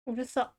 うるさ。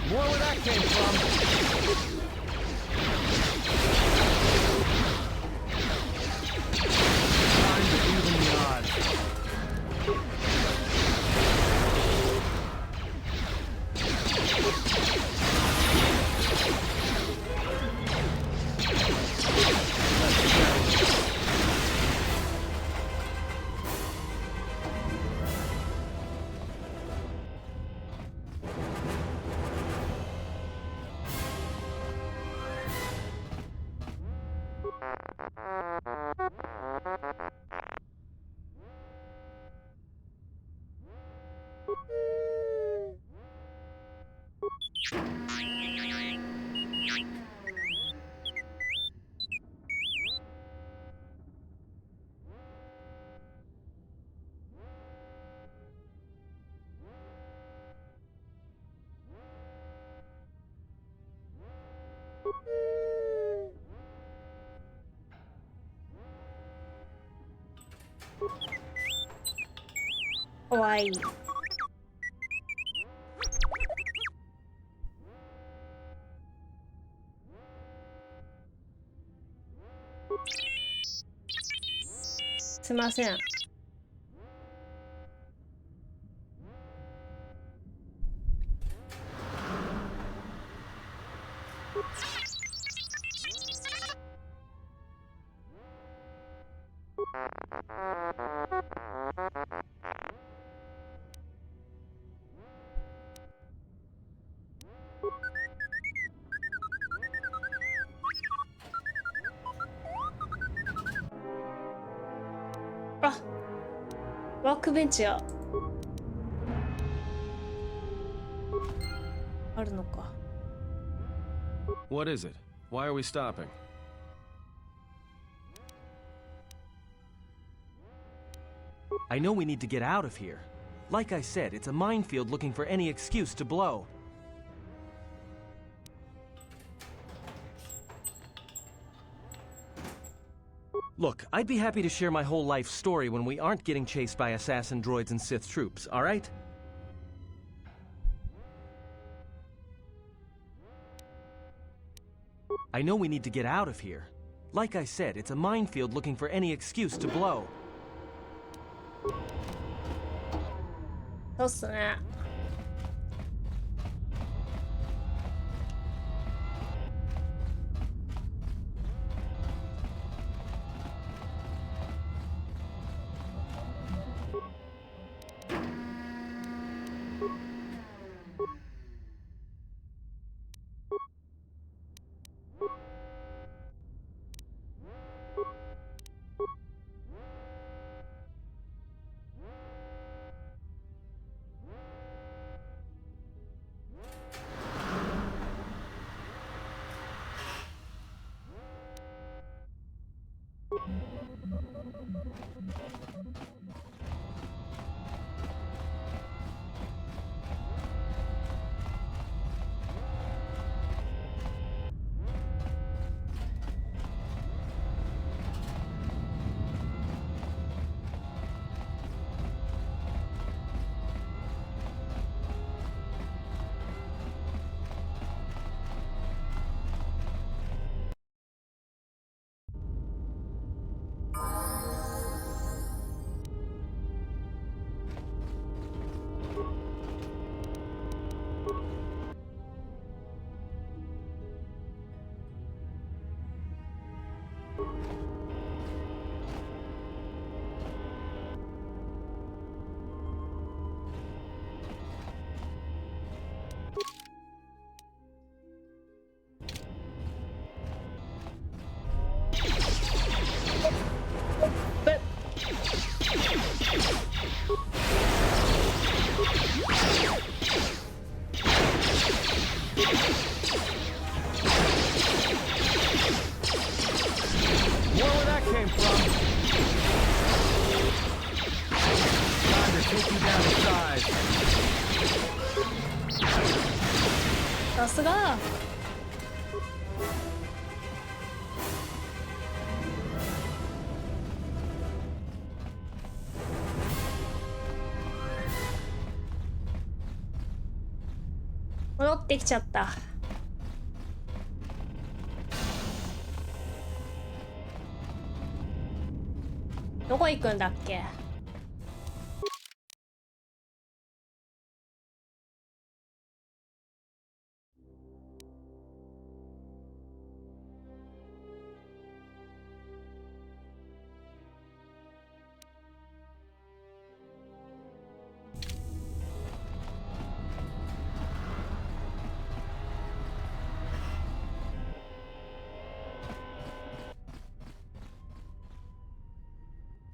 More where that came from. Time to even the odds.かわいい。すいません。あ、ワークベンチや。あるのか。What is it? Why are we stopping? I know we need to get out of here. Like I said, it's a minefield looking for any excuse to blow. Look, I'd be happy to share my whole life story when we aren't getting chased by assassin droids and Sith troops, alright? I know we need to get out of here. Like I said, it's a minefield looking for any excuse to blow. そうっすね。すが。戻ってきちゃった。どこ行くんだっけ。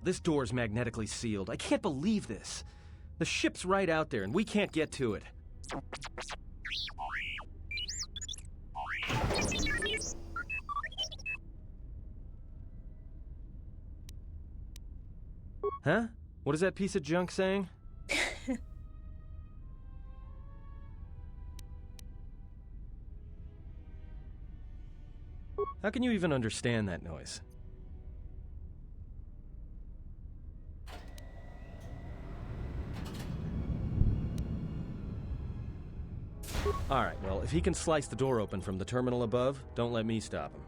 This door's magnetically sealed. I can't believe this. The ship's right out there, and we can't get to it. Huh? What is that piece of junk saying? How can you even understand that noise? Alright, well, if he can slice the door open from the terminal above, don't let me stop him.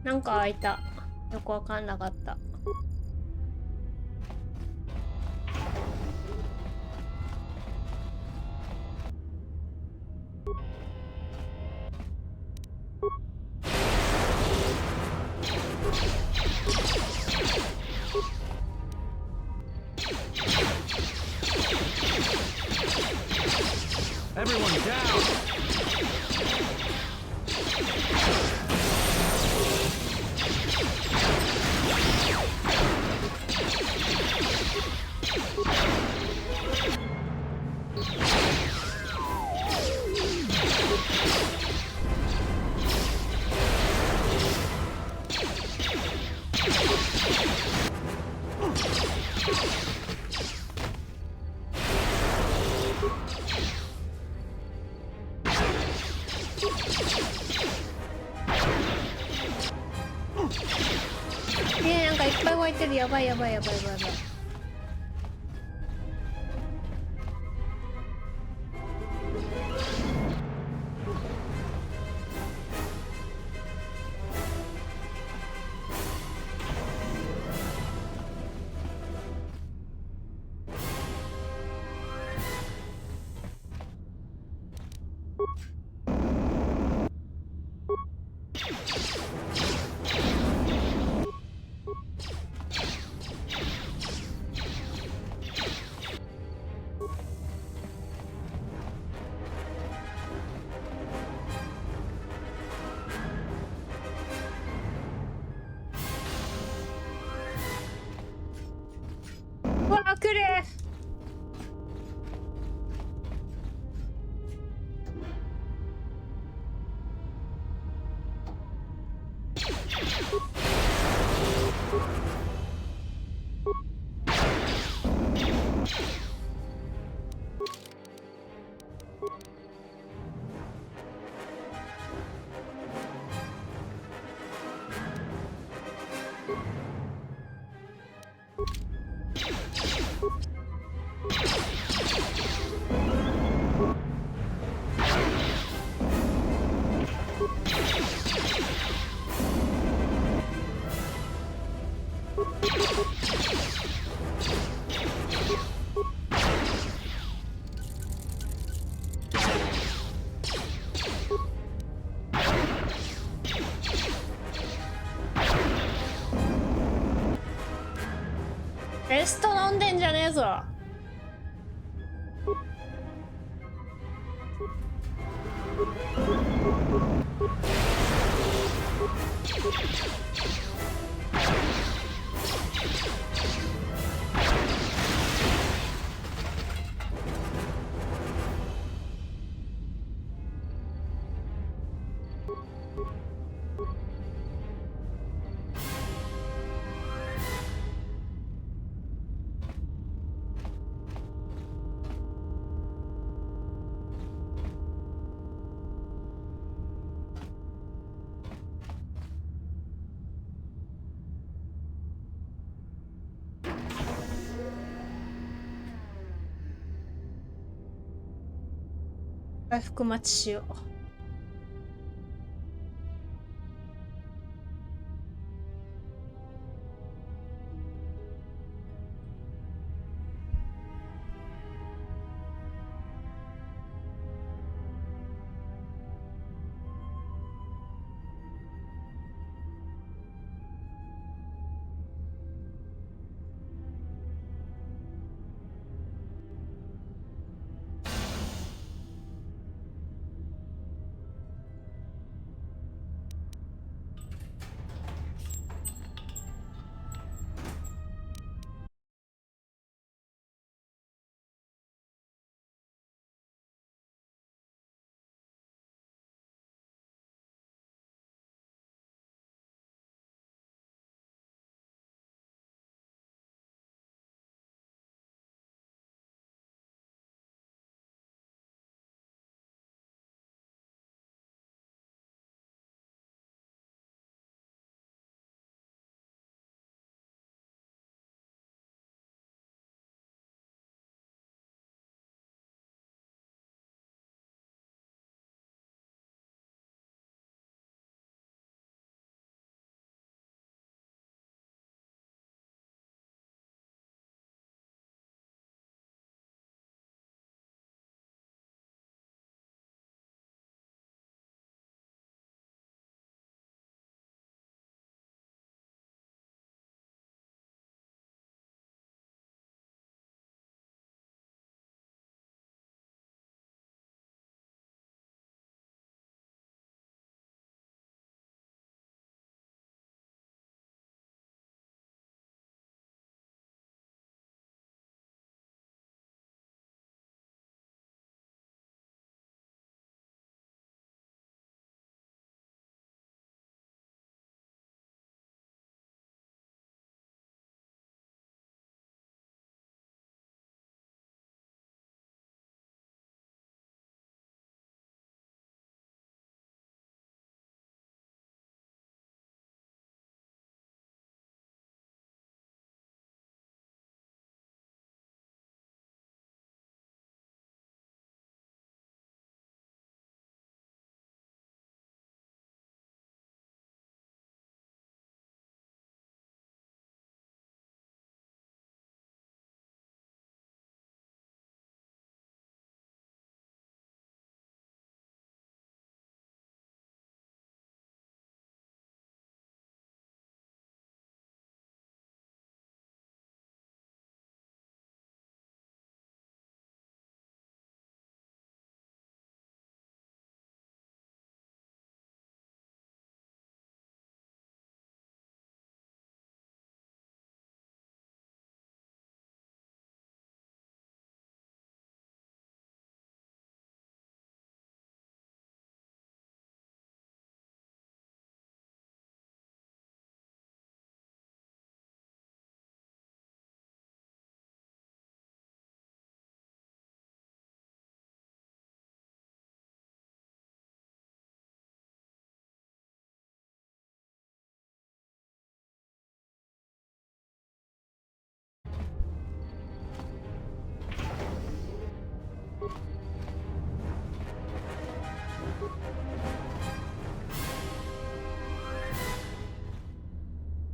なんか開いた。よくわかんなかった。Everyone down!なんかいっぱい湧いてる。やばいやばいやばいやばいやばい。ベスト飲んでんじゃねえぞ。回復待ちしよう。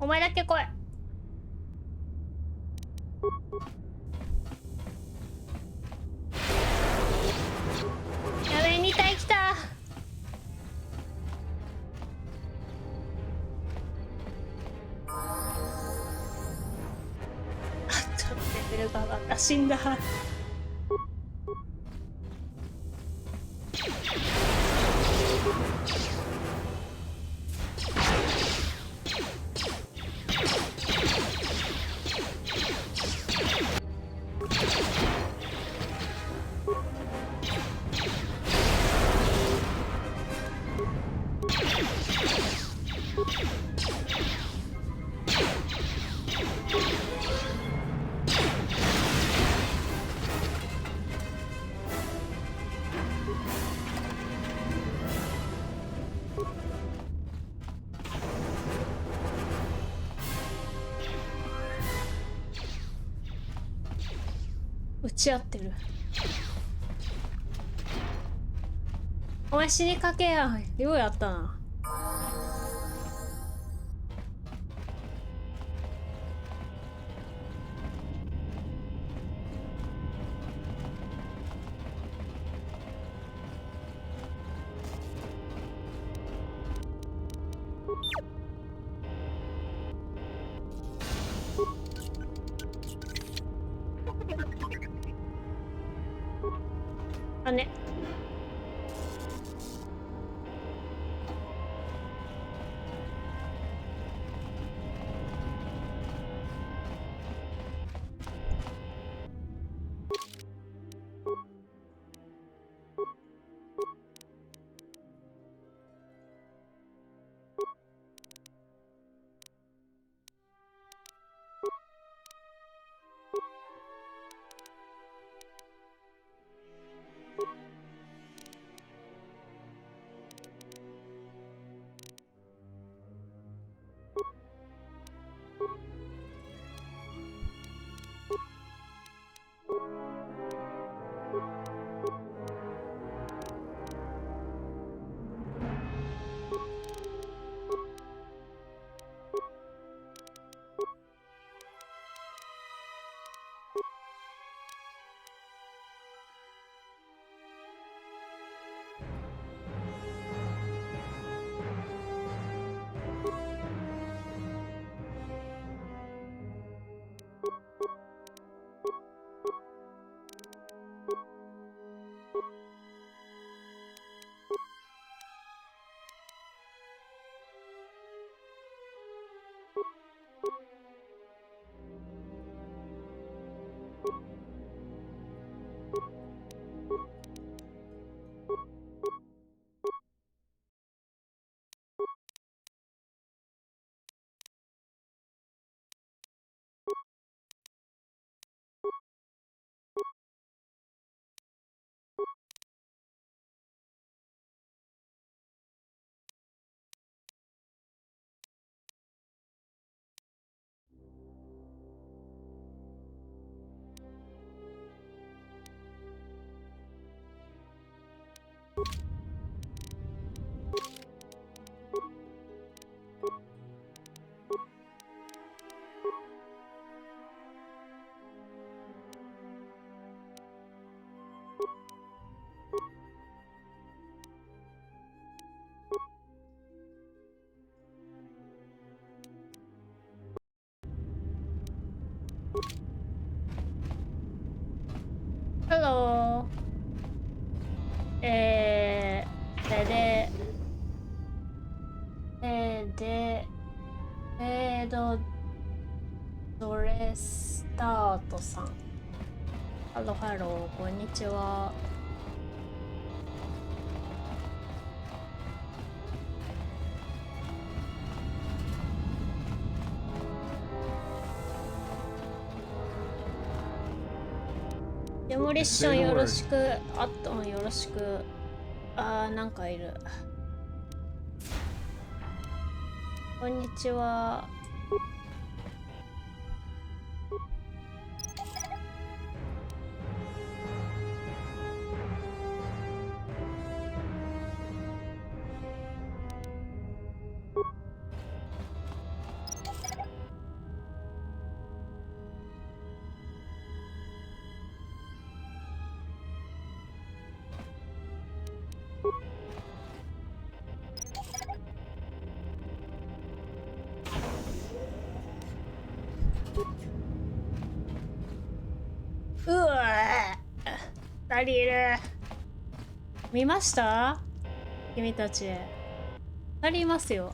お前だけ来い。やべえ、2体来た。ちょっとレベルが上がった。死んだ。打ち合ってる。お前死にかけや。ようやったな。あね。Hello。で、ドレスタートさん。ハローハロー、こんにちは。デモリッションよろしく。あとよろしく。あー、なんかいる。こんにちは。うわー、2人いる。見ました？君たち。2人いますよ。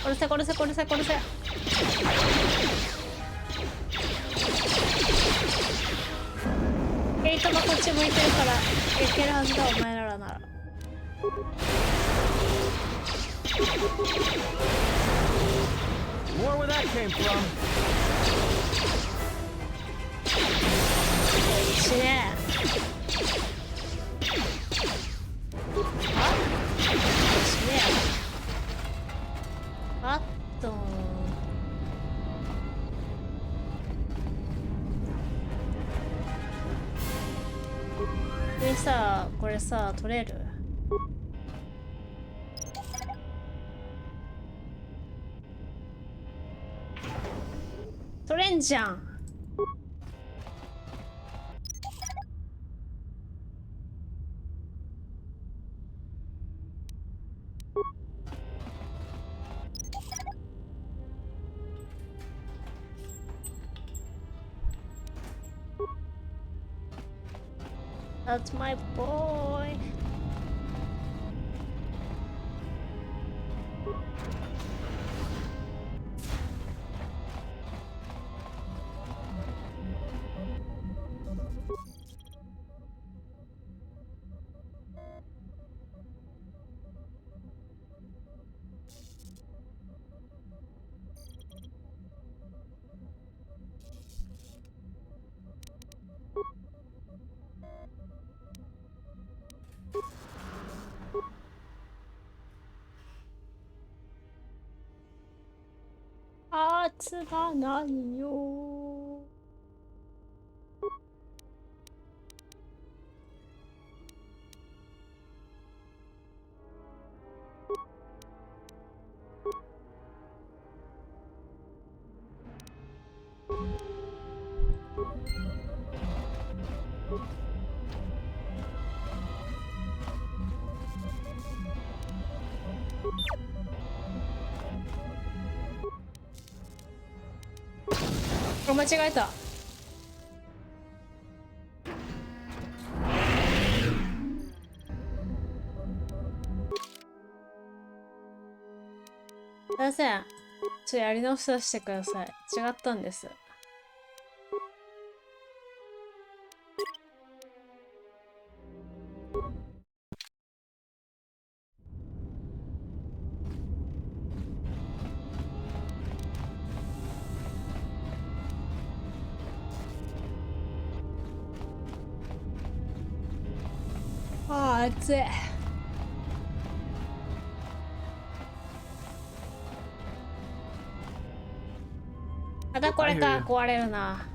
殺せ殺せ殺せ殺せ。ゲートがこっち向いてるからいけるはずだ、お前らなら。More where that came from. 死ね。あ、死ね。あっとでさ、これさ、取れる？取れんじゃん。That's my boy. パーツがないよ。あ、間違えた。すいません。やり直しさせてください。違ったんです。あー、熱い。またこれか、壊れるな。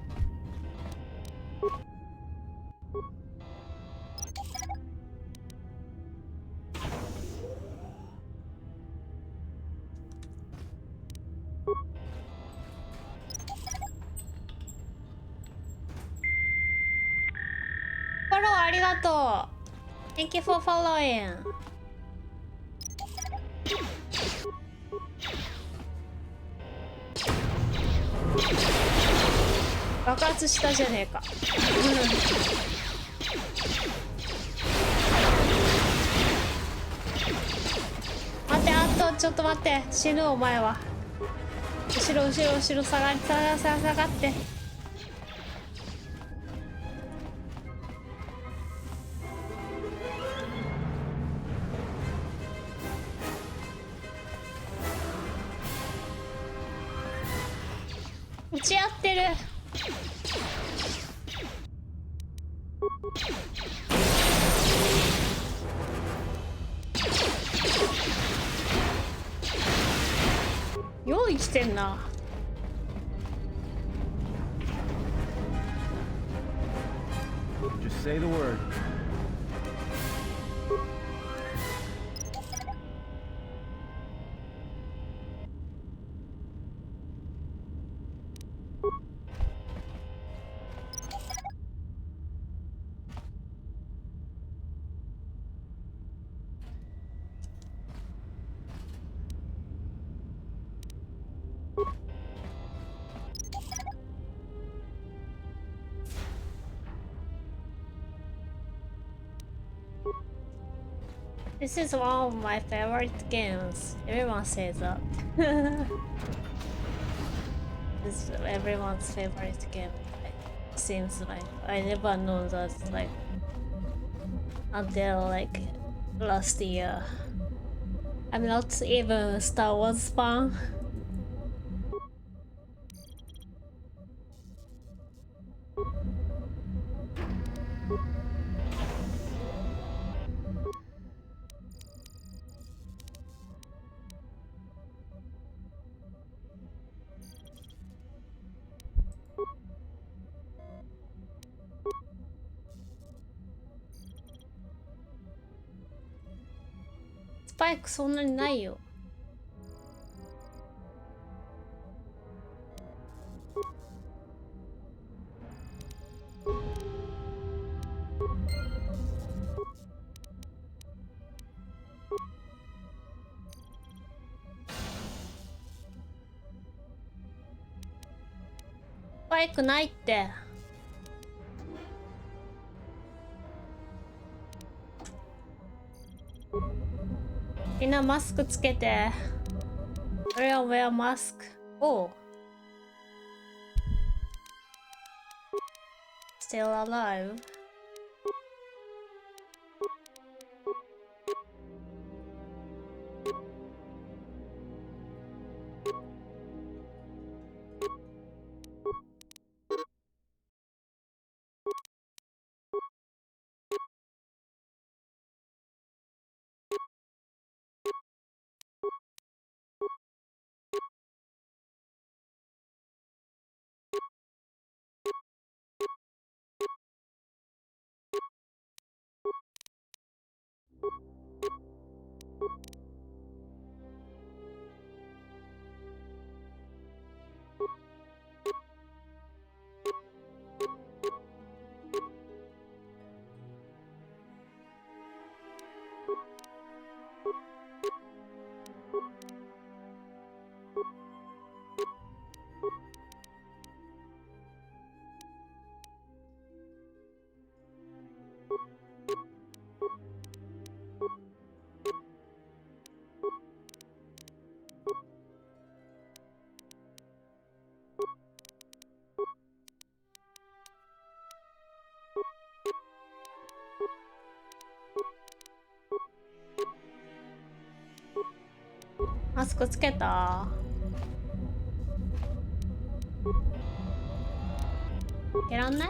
フォローありがとう。Thank you for following. 爆発したじゃねえか。待って、あとちょっと待って、死ぬお前は。後ろ後ろ後ろ、下がり下がって。打ち合ってる。よう生きてんな。Just say the word. This is one of my favorite games. Everyone says that. This is everyone's favorite game. It seems like I never know that like until like last year. I'm not even a Star Wars fan.スパイクそんなにないよ。スパイクないって。みんなマスクつけて。Everyone wear mask. Oh. Still alive.マスクつけた？いらんない？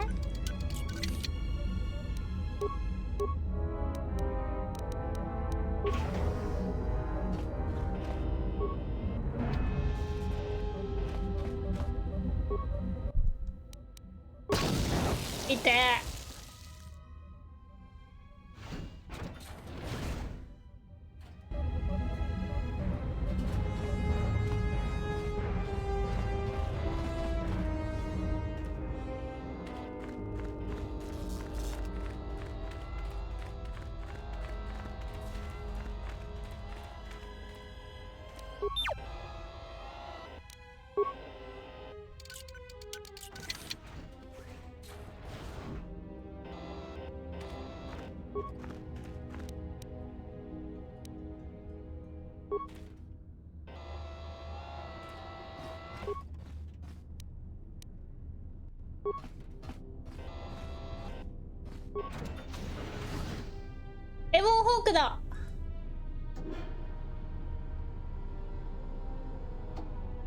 いて。レモンフォークだ。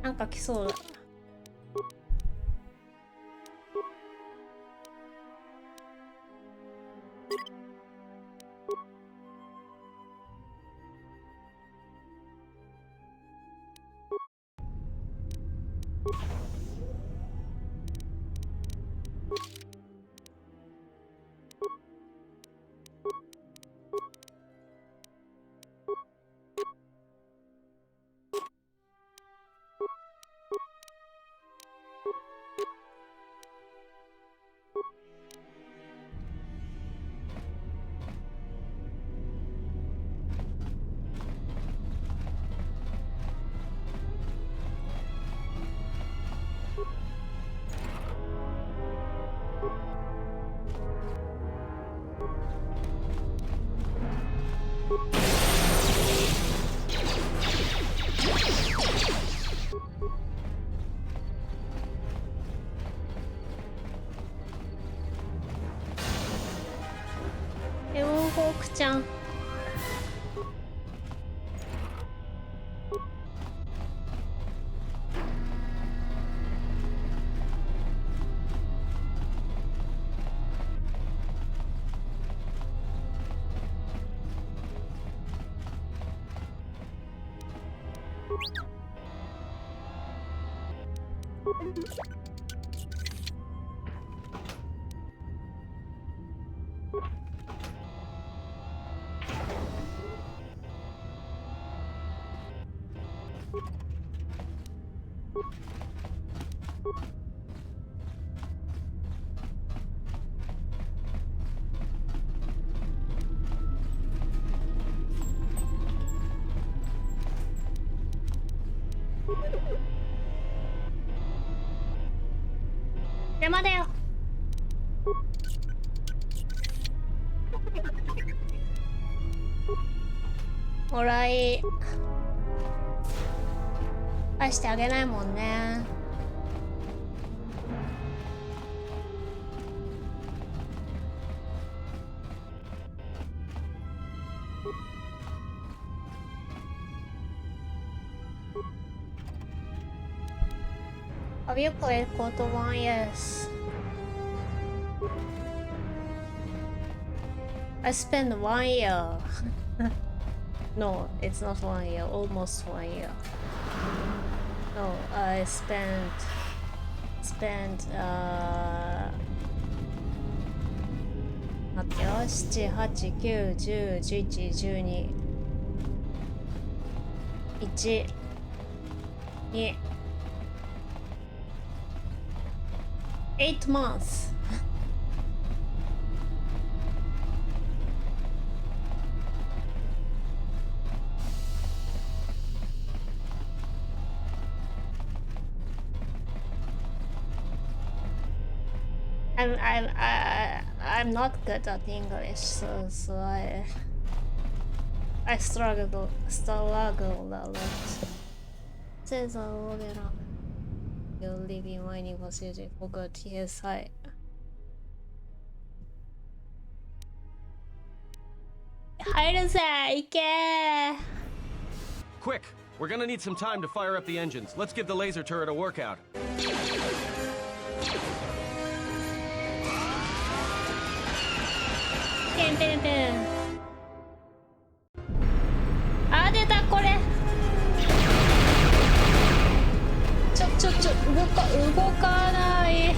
なんか来そうだ。you ウンホークちゃん。邪魔だよ。もらい返してあげないもんね。Have you played Koto 1? Yes. I spent 1 year. No, it's not 1 year. Almost 1 year. No, I spent 待ってよ。7、8、9、10、11、12、1、2、8 months. I'm not good at English, so I struggle a lot. Says you're living mining was usually for good. Yes,入るぜ、行けー。 Quick! We're gonna need some time to fire up the engines. Let's give the laser turret a workout. ペンペンペン。あ、出たこれ。動かない。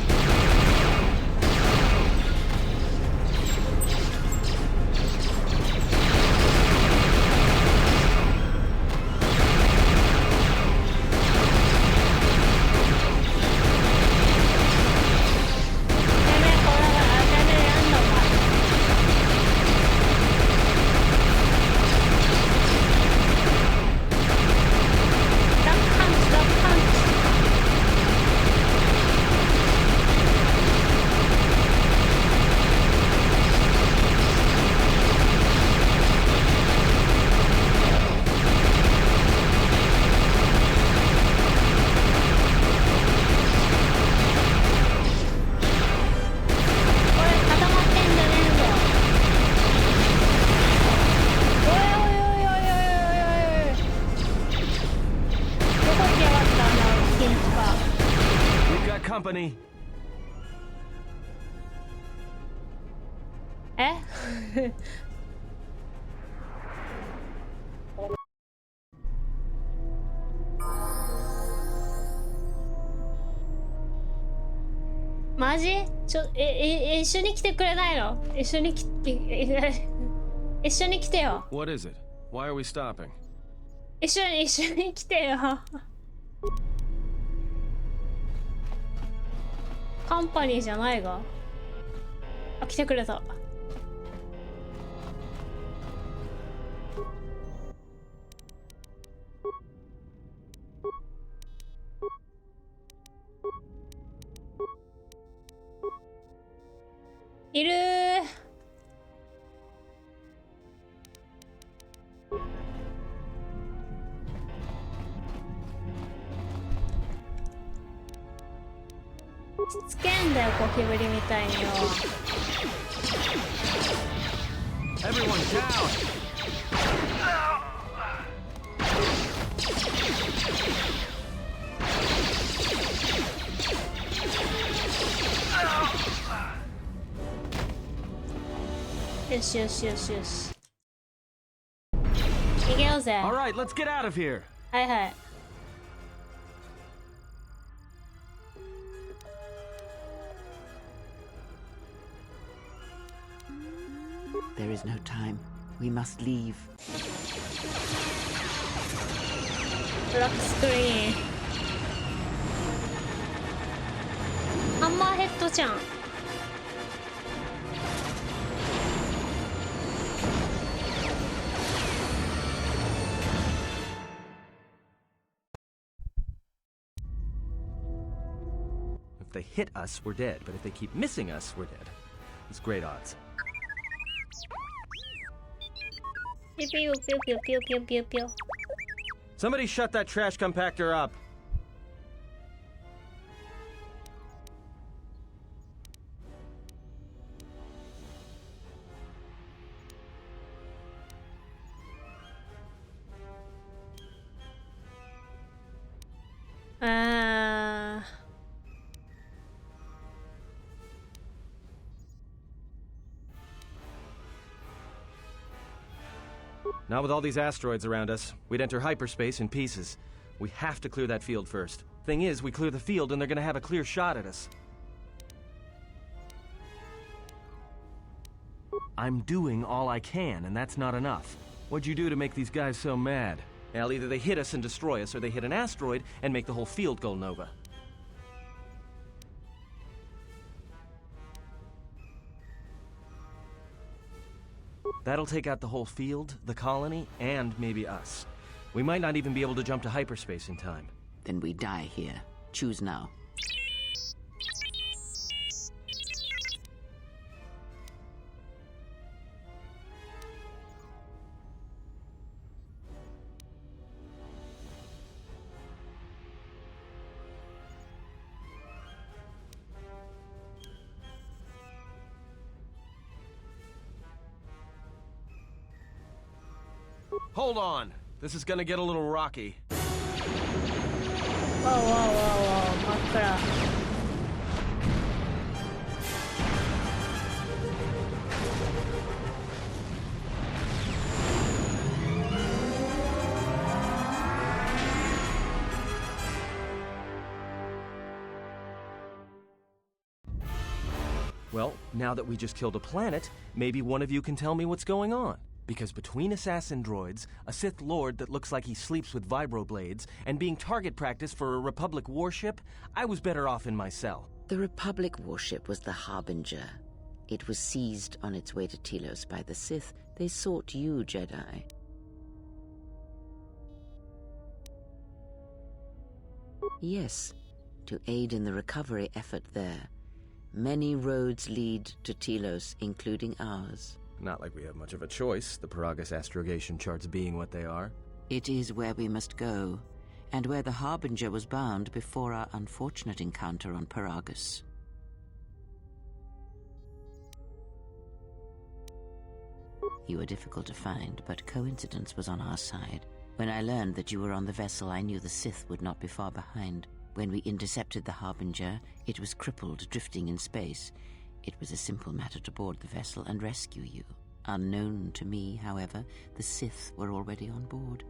Company. えマジ？一緒に来てくれないの？一緒に来てよ。What is it? Why are we stopping? 一緒に来てよ。カンパニーじゃないが。あ、来てくれた。いるー。つけんだよ、ゴキブリみたいによ。one down!よしよしよしよし。逃げようぜ。は Alright, let's get out of here! いはい。There is no time. We must leave. ブラックスクリーン。ハンマーヘッドじゃん。If they hit us, we're dead, but if they keep missing us, we're dead. It's great odds. ピュピュピュピュピュピュピュピュ。 Somebody shut that trash compactor up! Not with all these asteroids around us. We'd enter hyperspace in pieces. We have to clear that field first. Thing is, we clear the field and they're gonna have a clear shot at us. I'm doing all I can, and that's not enough. What'd you do to make these guys so mad? Well, either they hit us and destroy us, or they hit an asteroid and make the whole field go nova. That'll take out the whole field, the colony, and maybe us. We might not even be able to jump to hyperspace in time. Then we die here. Choose now. Hold on. This is gonna get a little rocky. わおわおわおわお、真っ暗。Well, now that we just killed a planet, maybe one of you can tell me what's going on. Because between assassin droids, a Sith Lord that looks like he sleeps with vibroblades, and being target practice for a Republic warship, I was better off in my cell. The Republic warship was the Harbinger. It was seized on its way to Telos by the Sith. They sought you, Jedi. Yes, to aid in the recovery effort there. Many roads lead to Telos, including ours. Not like we have much of a choice, the Peragus astrogation charts being what they are. It is where we must go, and where the Harbinger was bound before our unfortunate encounter on Peragus. You were difficult to find, but coincidence was on our side. When I learned that you were on the vessel, I knew the Sith would not be far behind. When we intercepted the Harbinger, it was crippled, drifting in space. It was a simple matter to board the vessel and rescue you. Unknown to me, however, the Sith were already on board.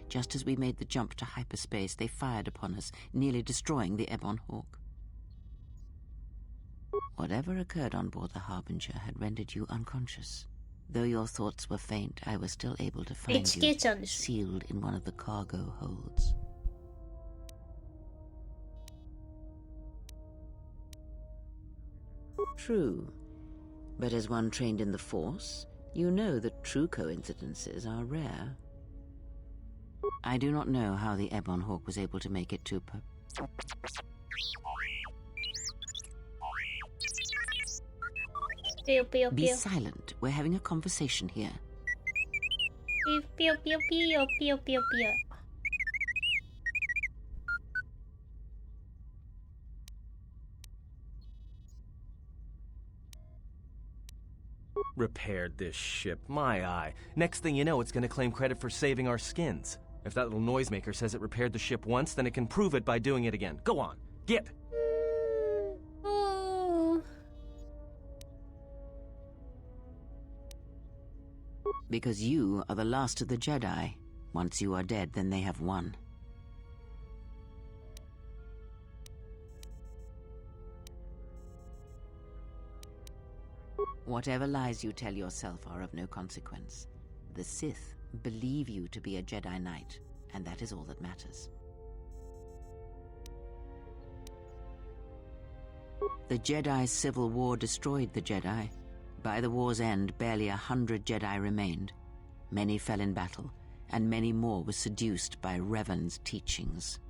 Just as we made the jump to hyperspace, they fired upon us, nearly destroying the Ebon Hawk. Whatever occurred on board the Harbinger had rendered you unconscious. Though your thoughts were faint, I was still able to find you sealed in one of the cargo holds. True. But as one trained in the Force, you know that true coincidences are rare. I do not know how the Ebon Hawk was able to make it to Pew, pew, Be pew. silent. We're having a conversation here. Pew, pew, pew, pew, pew, pew, pew. Repaired this ship, my eye. Next thing you know, it's gonna claim credit for saving our skins. If that little noisemaker says it repaired the ship once, then it can prove it by doing it again. Go on, get! Oh. Because you are the last of the Jedi. Once you are dead, then they have won. Whatever lies you tell yourself are of no consequence. The Sith believe you to be a Jedi Knight, and that is all that matters. The Jedi Civil War destroyed the Jedi. By the war's end, barely 100 Jedi remained. Many fell in battle, and many more were seduced by Revan's teachings.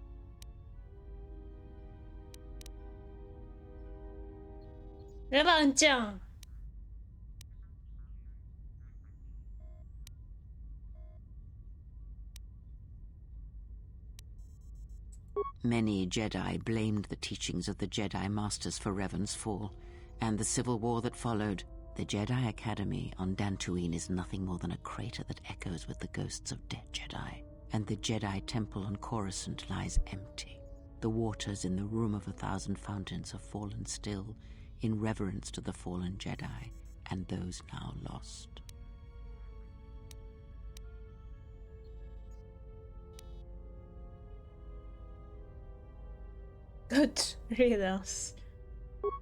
Revan-chan. Many Jedi blamed the teachings of the Jedi Masters for Revan's fall, and the civil war that followed. The Jedi Academy on Dantooine is nothing more than a crater that echoes with the ghosts of dead Jedi, and the Jedi Temple on Coruscant lies empty. The waters in the Room of 1,000 Fountains have fallen still, in reverence to the fallen Jedi and those now lost. Good riddance.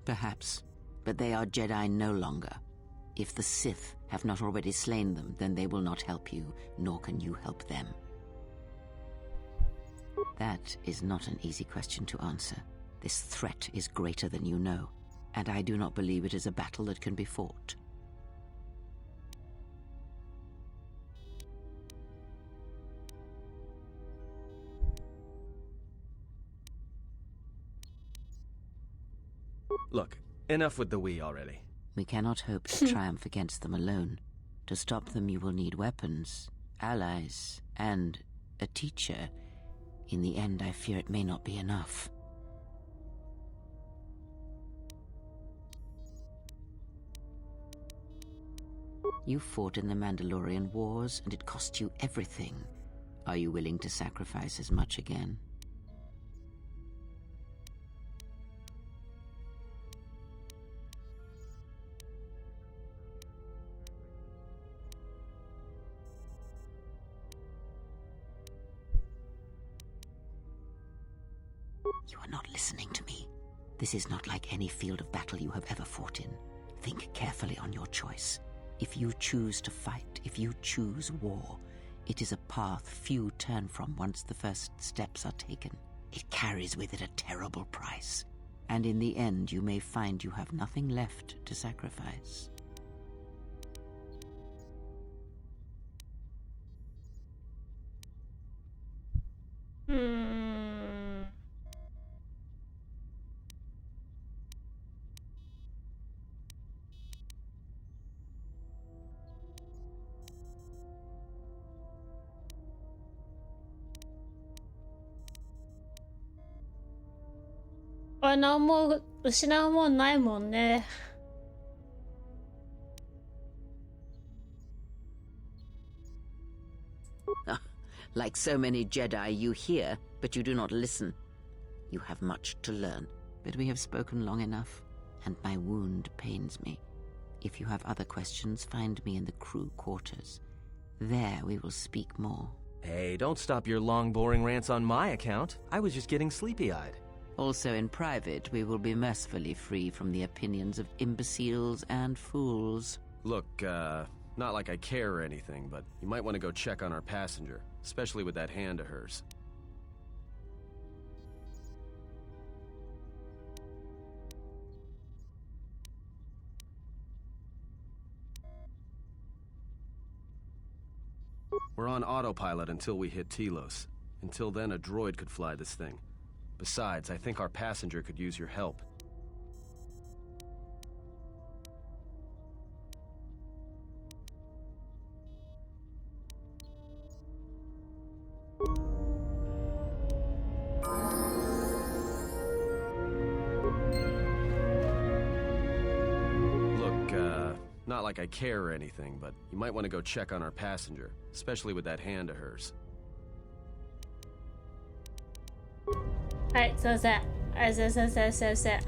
Perhaps, but they are Jedi no longer. If the Sith have not already slain them, then they will not help you, nor can you help them. That is not an easy question to answer. This threat is greater than you know, and I do not believe it is a battle that can be fought. Look, enough with the we already. We cannot hope to triumph against them alone. To stop them, you will need weapons, allies, and a teacher. In the end, I fear it may not be enough. You fought in the Mandalorian Wars, and it cost you everything. Are you willing to sacrifice as much again? You are not listening to me. This is not like any field of battle you have ever fought in. Think carefully on your choice. If you choose to fight, if you choose war, it is a path few turn from once the first steps are taken. It carries with it a terrible price, and in the end you may find you have nothing left to sacrifice.何も失うもんないもんね。Like so many Jedi, you hear, but you do not listen. You have much to learn, but we have spoken long enough, and my wound pains me. If you have other questions, find me in the crew quarters. There we will speak more. Hey, don't stop your long, boring rants on my account. I was just getting sleepy-eyed. Also in private, we will be mercifully free from the opinions of imbeciles and fools. Look, not like I care or anything, but you might want to go check on our passenger, especially with that hand of hers. We're on autopilot until we hit Telos. Until then, a droid could fly this thing. Besides, I think our passenger could use your help. not like I care or anything, but you might want to go check on our passenger, especially with that hand of hers. はい、すいません。はい、すいません、すいません、すいません。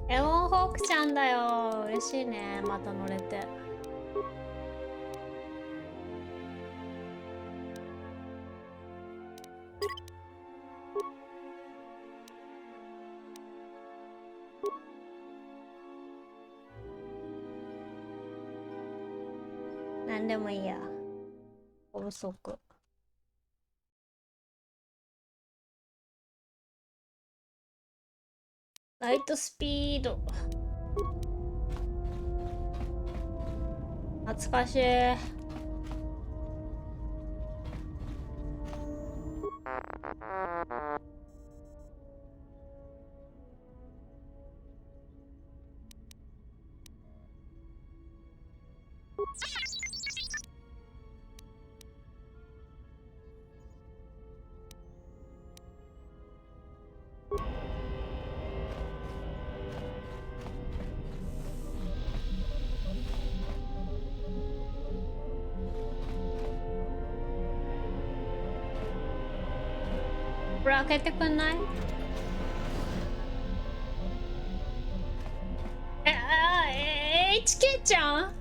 エモンホークちゃんだよ。嬉しいね。また乗れて。なんでもいいや。高速。ライトスピード。懐かしい。これ開けてくんない？HK ちゃん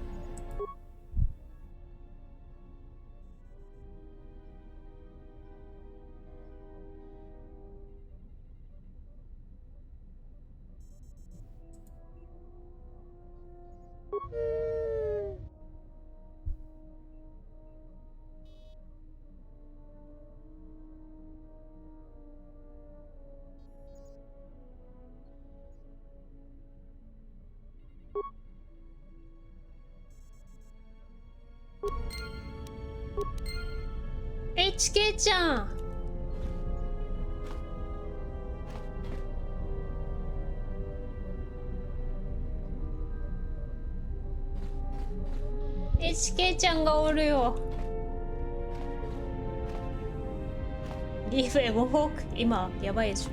？HK ちゃん。HK ちゃんがおるよ。リーフエモホーク今やばいでしょ。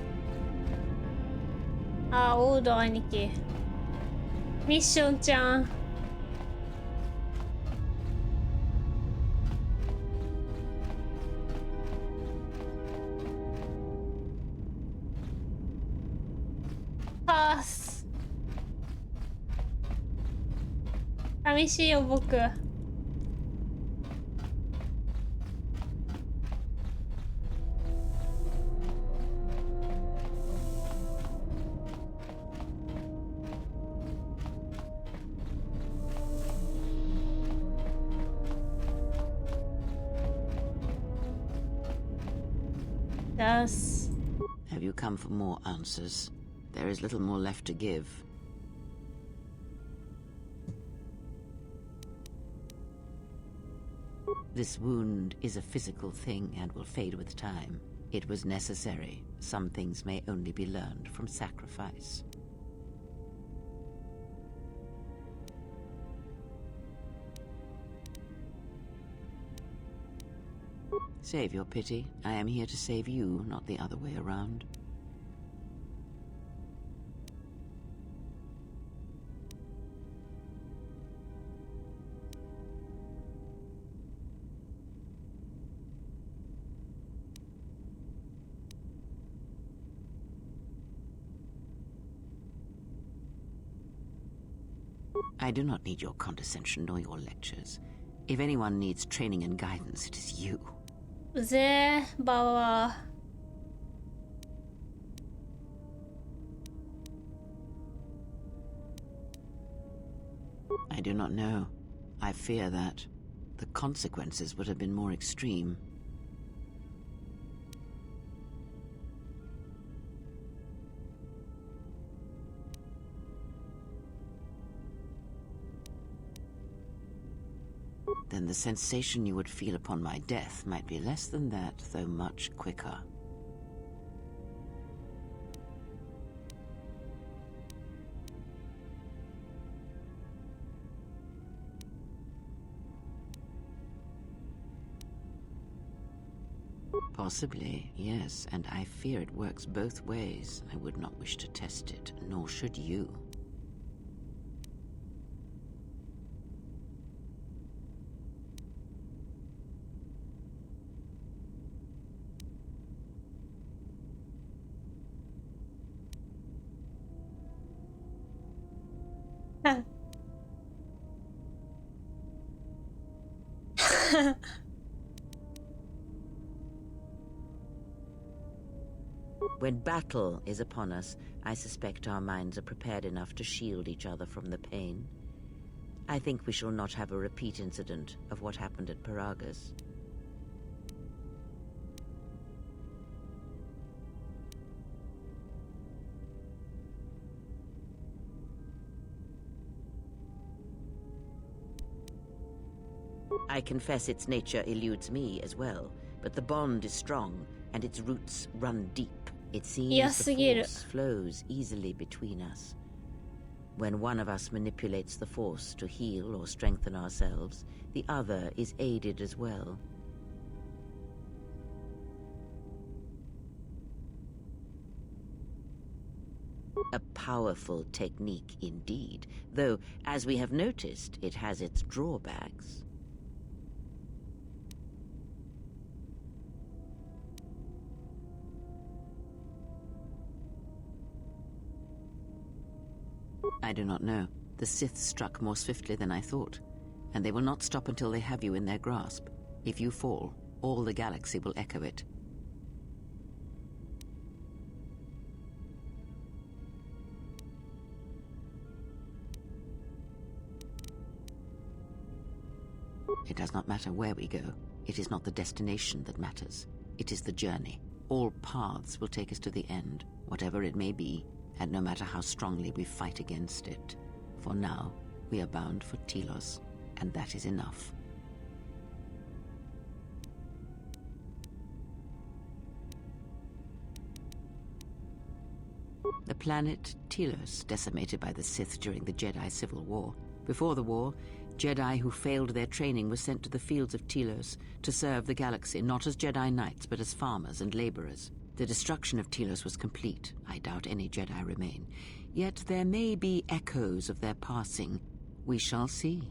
あー、オード兄貴。ミッションちゃん。パース。寂しいよ僕。Yes. Have you come for more answers? There is little more left to give. This wound is a physical thing and will fade with time. It was necessary. Some things may only be learned from sacrifice. Save your pity. I am here to save you, not the other way around. I do not need your condescension nor your lectures. If anyone needs training and guidance, it is you. うぜえ、バワー。I do not know. I fear that the consequences would have been more extreme. Then the sensation you would feel upon my death might be less than that, though much quicker. Possibly, yes, and I fear it works both ways. I would not wish to test it, nor should you. When battle is upon us, I suspect our minds are prepared enough to shield each other from the pain. I think we shall not have a repeat incident of what happened at Paragus. I confess its nature eludes me as well, but the bond is strong, and its roots run deep. It seems the force flows easily between us. When one of us manipulates the force to heal or strengthen ourselves, the other is aided as well. A powerful technique indeed, though, as we have noticed, it has its drawbacks. I do not know. The Sith struck more swiftly than I thought, and they will not stop until they have you in their grasp. If you fall, all the galaxy will echo it. It does not matter where we go. It is not the destination that matters. It is the journey. All paths will take us to the end, whatever it may be, and no matter how strongly we fight against it. For now, we are bound for Telos, and that is enough. The planet Telos, decimated by the Sith during the Jedi Civil War. Before the war, Jedi who failed their training were sent to the fields of Telos to serve the galaxy, not as Jedi Knights, but as farmers and laborers. The destruction of Telos was complete. I doubt any Jedi remain. Yet there may be echoes of their passing. We shall see.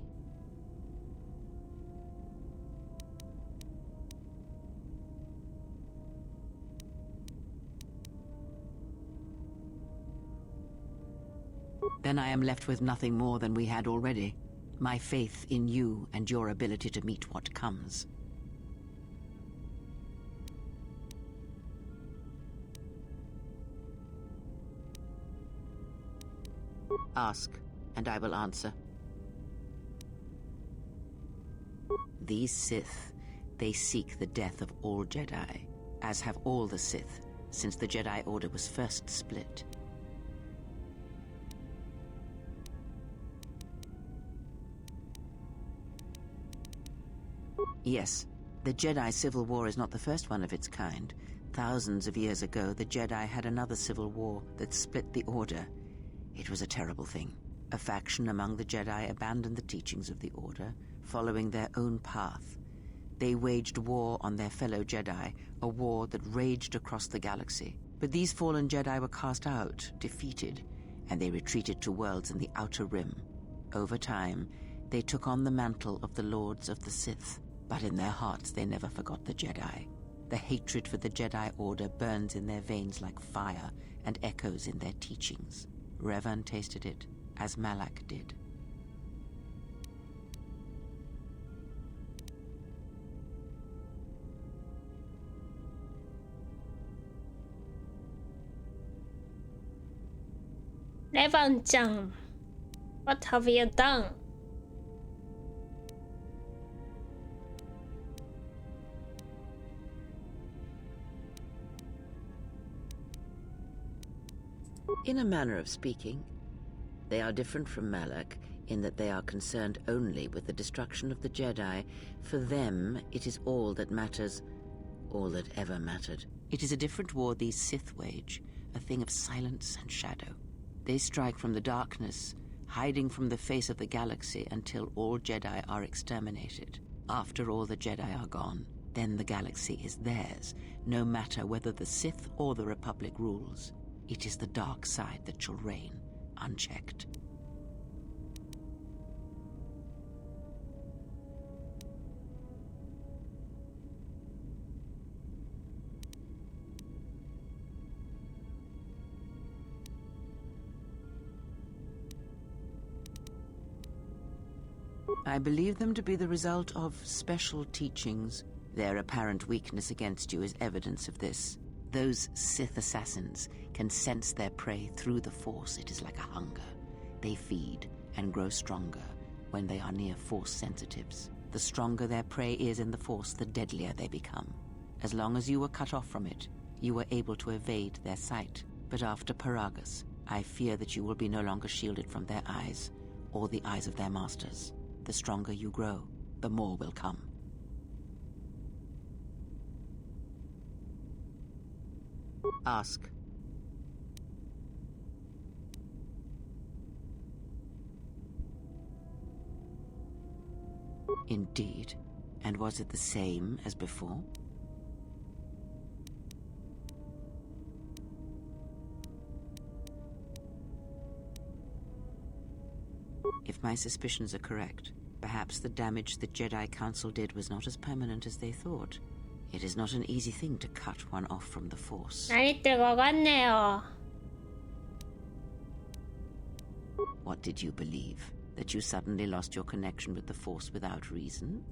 Then I am left with nothing more than we had already. My faith in you and your ability to meet what comes. Ask, and I will answer. These Sith, they seek the death of all Jedi, as have all the Sith, since the Jedi Order was first split. Yes, the Jedi Civil War is not the first one of its kind. Thousands of years ago, the Jedi had another civil war that split the Order. It was a terrible thing. A faction among the Jedi abandoned the teachings of the Order, following their own path. They waged war on their fellow Jedi, a war that raged across the galaxy. But these fallen Jedi were cast out, defeated, and they retreated to worlds in the Outer Rim. Over time, they took on the mantle of the Lords of the Sith, but in their hearts they never forgot the Jedi. The hatred for the Jedi Order burns in their veins like fire and echoes in their teachings. Revan tasted it, as Malak did. Revan-chan, what have you done? In a manner of speaking, they are different from Malak in that they are concerned only with the destruction of the Jedi. For them, it is all that matters, all that ever mattered. It is a different war these Sith wage, a thing of silence and shadow. They strike from the darkness, hiding from the face of the galaxy until all Jedi are exterminated. After all the Jedi are gone, then the galaxy is theirs, no matter whether the Sith or the Republic rules. It is the dark side that shall reign, unchecked. I believe them to be the result of special teachings. Their apparent weakness against you is evidence of this. Those Sith assassins can sense their prey through the Force. It is like a hunger. They feed and grow stronger when they are near Force sensitives. The stronger their prey is in the Force, the deadlier they become. As long as you were cut off from it, you were able to evade their sight. But after Paragus, I fear that you will be no longer shielded from their eyes, or the eyes of their masters. The stronger you grow, the more will come. Ask. Indeed. And was it the same as before? If my suspicions are correct, perhaps the damage the Jedi Council did was not as permanent as they thought. It is not an easy thing to cut one off from the Force.何言ってるかわかんねえよ。 What did you believe? That you suddenly lost your connection with the Force without reason?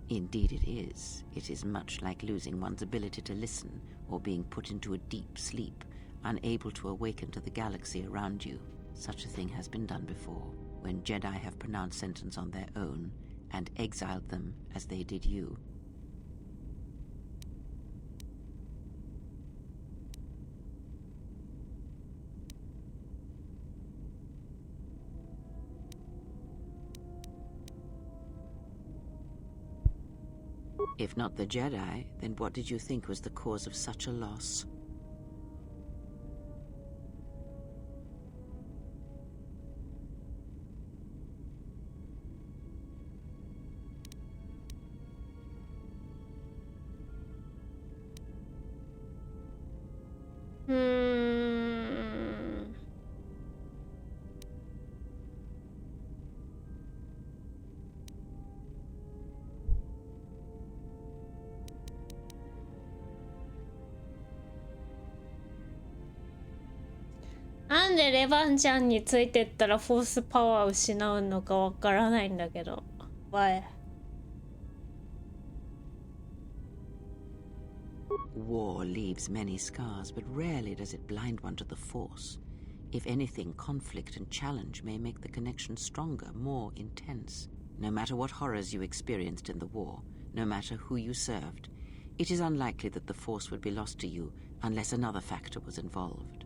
Indeed it is. It is much like losing one's ability to listen, or being put into a deep sleep, unable to awaken to the galaxy around you. Such a thing has been done before, when Jedi have pronounced sentence on their own, and exiled them as they did you. If not the Jedi, then what did you think was the cause of such a loss? Hmm. なんでレバンちゃんについてったらフォースパワーを失うのかわからないんだけど。Why? War leaves many scars, but rarely does it blind one to the Force. If anything, conflict and challenge may make the connection stronger, more intense. No matter what horrors you experienced in the war, no matter who you served, it is unlikely that the Force would be lost to you unless another factor was involved.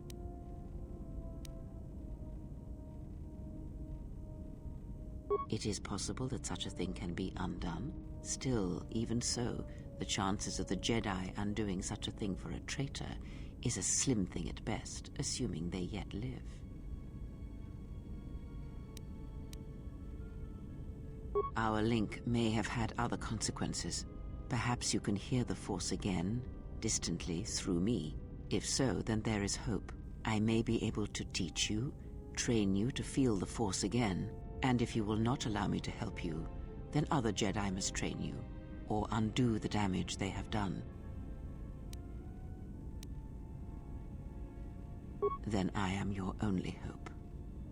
It is possible that such a thing can be undone. Still, even so, the chances of the Jedi undoing such a thing for a traitor is a slim thing at best, assuming they yet live. Our link may have had other consequences. Perhaps you can hear the Force again, distantly, through me. If so, then there is hope. I may be able to teach you, train you to feel the Force again. And if you will not allow me to help you, then other Jedi must train you, or undo the damage they have done. Then I am your only hope,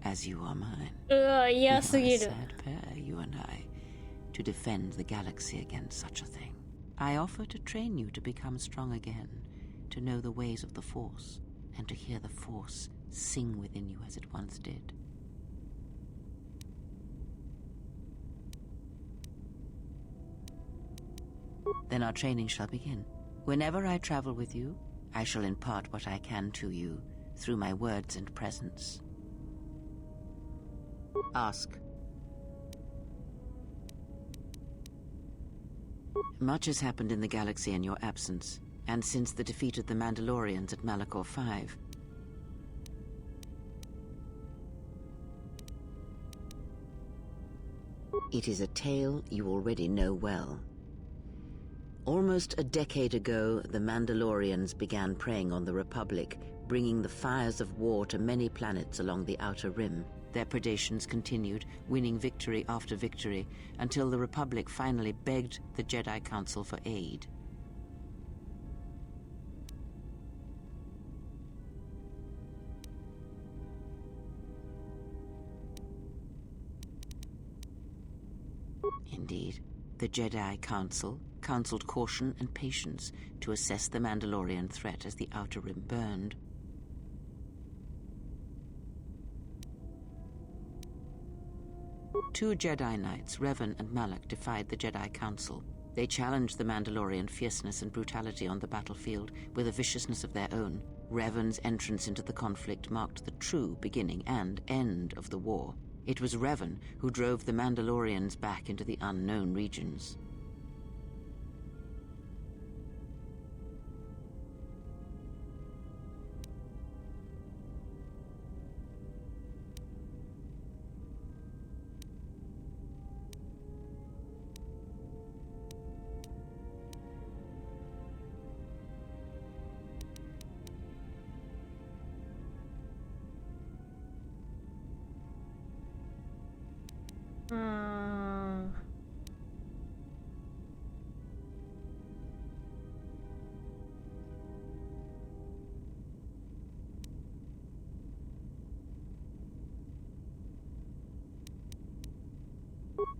as you are mine. うわ、嫌す We are ぎ a る。 sad pair, you and I, to defend the galaxy against such a thing. I offer to train you to become strong again, to know the ways of the Force, and to hear the Force sing within you as it once did. Then our training shall begin. Whenever I travel with you, I shall impart what I can to you through my words and presence. Ask. Much has happened in the galaxy in your absence. and since the defeat of the Mandalorians at Malachor V. It is a tale you already know well. Almost a decade ago, the Mandalorians began preying on the Republic, bringing the fires of war to many planets along the Outer Rim. Their predations continued, winning victory after victory, until the Republic finally begged the Jedi Council for aid. Indeed, the Jedi Council counseled caution and patience to assess the Mandalorian threat as the Outer Rim burned. Two Jedi Knights, Revan and Malak, defied the Jedi Council. They challenged the Mandalorian fierceness and brutality on the battlefield with a viciousness of their own. Revan's entrance into the conflict marked the true beginning and end of the war. It was Revan who drove the Mandalorians back into the unknown regions.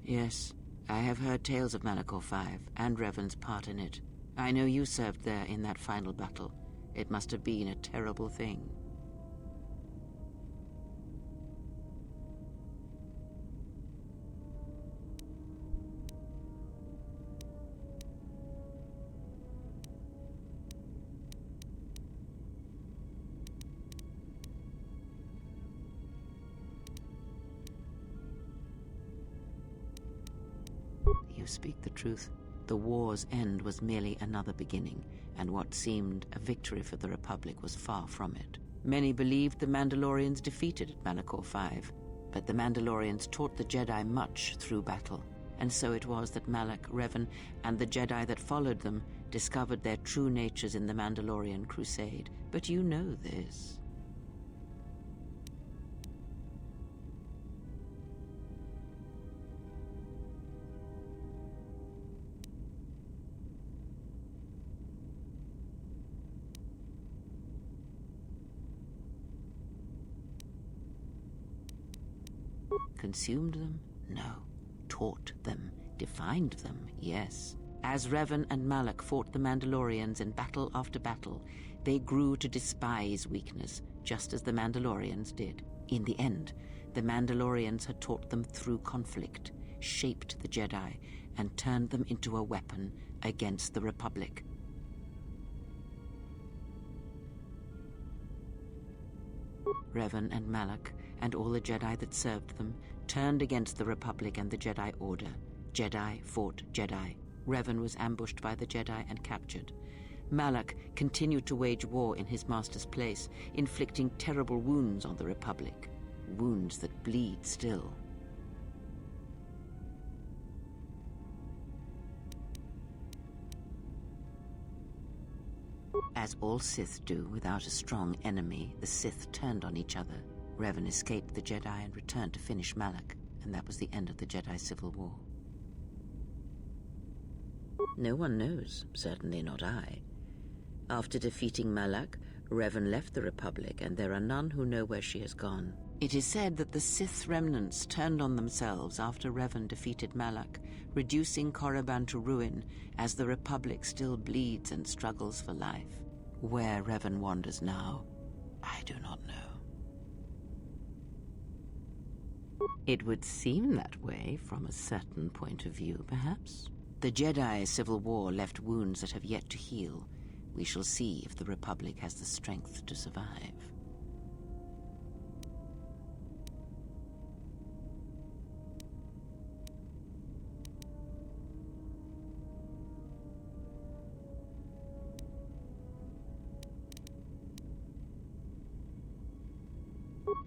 Yes, I have heard tales of Malachor V and Revan's part in it. I know you served there in that final battle. It must have been a terrible thing. You speak the truth. The war's end was merely another beginning, and what seemed a victory for the Republic was far from it. Many believed the Mandalorians defeated at Malachor V, but the Mandalorians taught the Jedi much through battle, and so it was that Malak, Revan, and the Jedi that followed them discovered their true natures in the Mandalorian Crusade. But you know this. Consumed them? No. Taught them. Defined them? Yes. As Revan and Malak fought the Mandalorians in battle after battle, they grew to despise weakness, just as the Mandalorians did. In the end, the Mandalorians had taught them through conflict, shaped the Jedi, and turned them into a weapon against the Republic. Revan and Malak, and all the Jedi that served them, turned against the Republic and the Jedi Order. Jedi fought Jedi. Revan was ambushed by the Jedi and captured. Malak continued to wage war in his master's place, inflicting terrible wounds on the Republic. Wounds that bleed still. As all Sith do without a strong enemy, the Sith turned on each other. Revan escaped the Jedi and returned to finish Malak, and that was the end of the Jedi Civil War. No one knows, certainly not I. After defeating Malak, Revan left the Republic, and there are none who know where she has gone. It is said that the Sith remnants turned on themselves after Revan defeated Malak, reducing Korriban to ruin as the Republic still bleeds and struggles for life. Where Revan wanders now, I do not know. It would seem that way from a certain point of view, perhaps. The Jedi Civil War left wounds that have yet to heal. We shall see if the Republic has the strength to survive.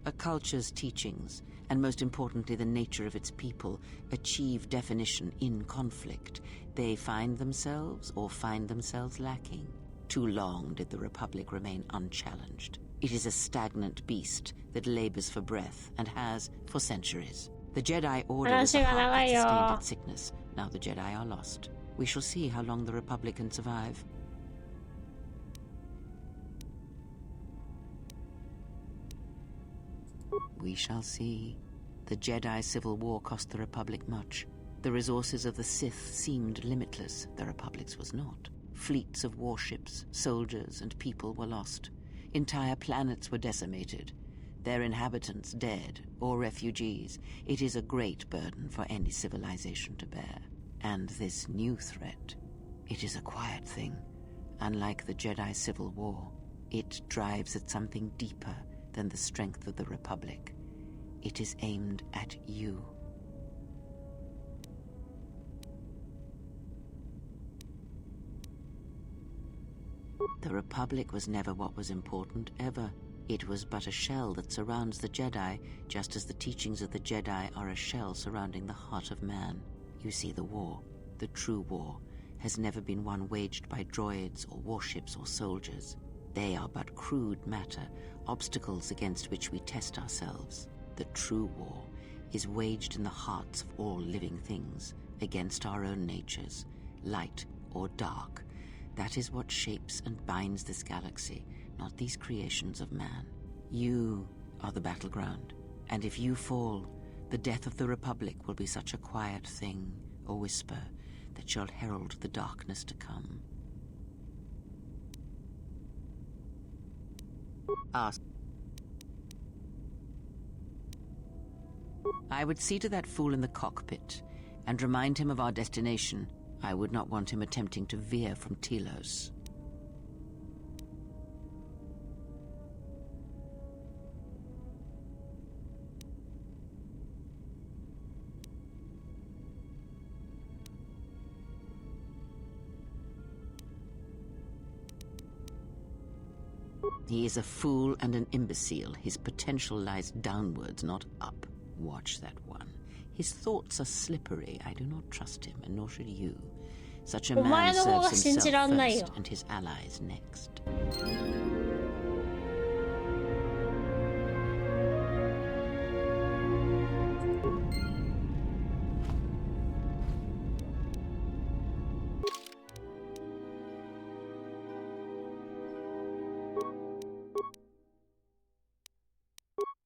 A culture's teachings, and most importantly the nature of its people, achieve definition in conflict. They find themselves or find themselves lacking. Too long did the Republic remain unchallenged. It is a stagnant beast that labors for breath and has for centuries. The Jedi Order was the heart that sustained its sickness. Now the Jedi are lost. We shall see how long the Republic can survive. We shall see. The Jedi Civil War cost the Republic much. The resources of the Sith seemed limitless. The Republic's was not. Fleets of warships, soldiers, and people were lost. Entire planets were decimated. Their inhabitants dead or refugees. It is a great burden for any civilization to bear. And this new threat, it is a quiet thing. Unlike the Jedi Civil War, it drives at something deeper than the strength of the Republic. It is aimed at you. The Republic was never what was important, ever. It was but a shell that surrounds the Jedi, just as the teachings of the Jedi are a shell surrounding the heart of man. You see, the war, the true war, has never been one waged by droids or warships or soldiers. They are but crude matter, obstacles against which we test ourselves. The true war is waged in the hearts of all living things, against our own natures, light or dark. That is what shapes and binds this galaxy, not these creations of man. You are the battleground, and if you fall, the death of the Republic will be such a quiet thing, a whisper, that shall herald the darkness to come. Ask. I would see to that fool in the cockpit, and remind him of our destination. I would not want him attempting to veer from Telos. He is a fool and an imbecile. His potential lies downwards, not up. Watch that one. His thoughts are slippery. I do not trust him, and nor should you. Such a man serves himself first and his allies next.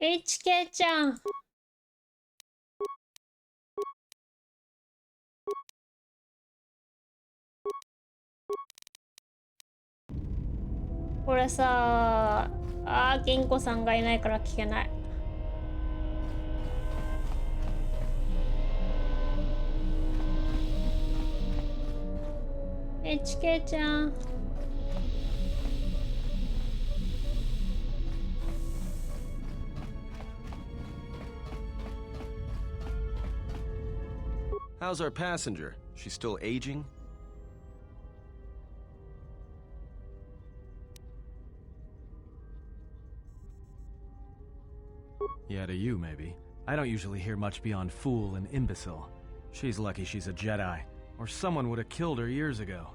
HK ちゃん。これさ銀子さんがいないから聞けない。HK ちゃん。How's our passenger? She's still aging? Yeah, to you, maybe. I don't usually hear much beyond fool and imbecile. She's lucky she's a Jedi, or someone would have killed her years ago.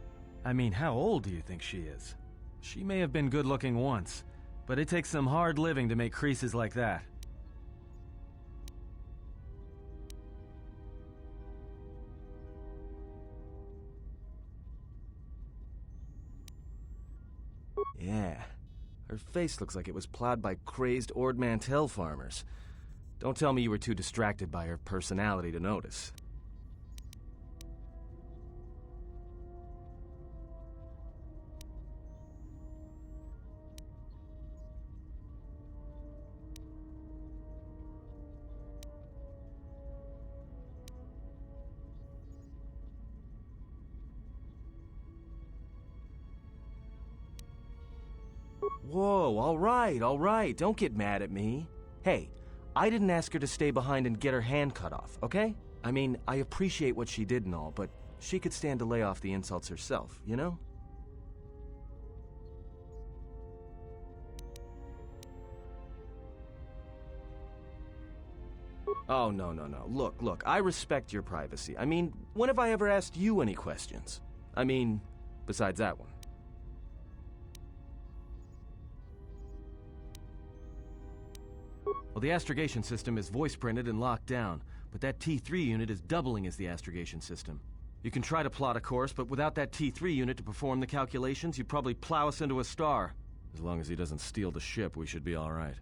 I mean, how old do you think she is? She may have been good-looking once, but it takes some hard living to make creases like that. Yeah. Her face looks like it was plowed by crazed Ord Mantell farmers. Don't tell me you were too distracted by her personality to notice. Whoa, all right, don't get mad at me. Hey, I didn't ask her to stay behind and get her hand cut off, okay? I mean, I appreciate what she did and all, but she could stand to lay off the insults herself, you know? Oh, no. Look, I respect your privacy. I mean, when have I ever asked you any questions? I mean, besides that one. Well, the astrogation system is voice-printed and locked down, but that T3 unit is doubling as the astrogation system. You can try to plot a course, but without that T3 unit to perform the calculations, you'd probably plow us into a star. As long as he doesn't steal the ship, we should be all right.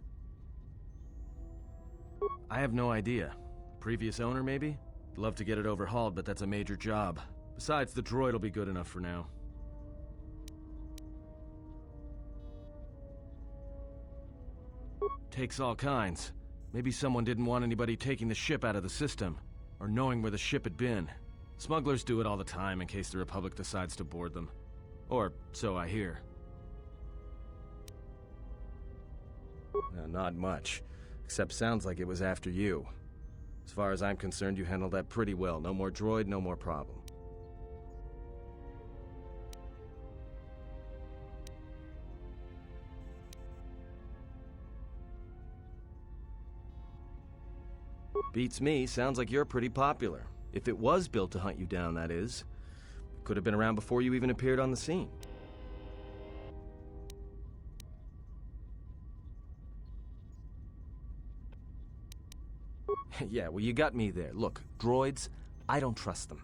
I have no idea. Previous owner, maybe? I'd love to get it overhauled, but that's a major job. Besides, the droid will be good enough for now. Takes all kinds. Maybe someone didn't want anybody taking the ship out of the system, or knowing where the ship had been. Smugglers do it all the time in case the Republic decides to board them. Or so I hear. No, not much. Except sounds like it was after you. As far as I'm concerned, you handled that pretty well. No more droid, no more problem. Beats me. Sounds like you're pretty popular. If it was built to hunt you down, that is. It could have been around before you even appeared on the scene. Yeah, well, you got me there. Look, droids, I don't trust them.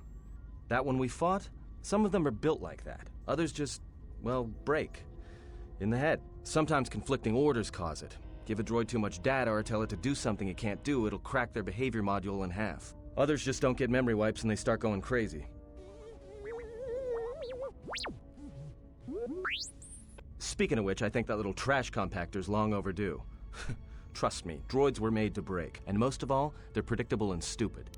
That one we fought, some of them are built like that. Others just, well, break. In the head. Sometimes conflicting orders cause it. Give a droid too much data or tell it to do something it can't do, it'll crack their behavior module in half. Others just don't get memory wipes and they start going crazy. Speaking of which, I think that little trash compactor's long overdue. Trust me, droids were made to break. And most of all, they're predictable and stupid.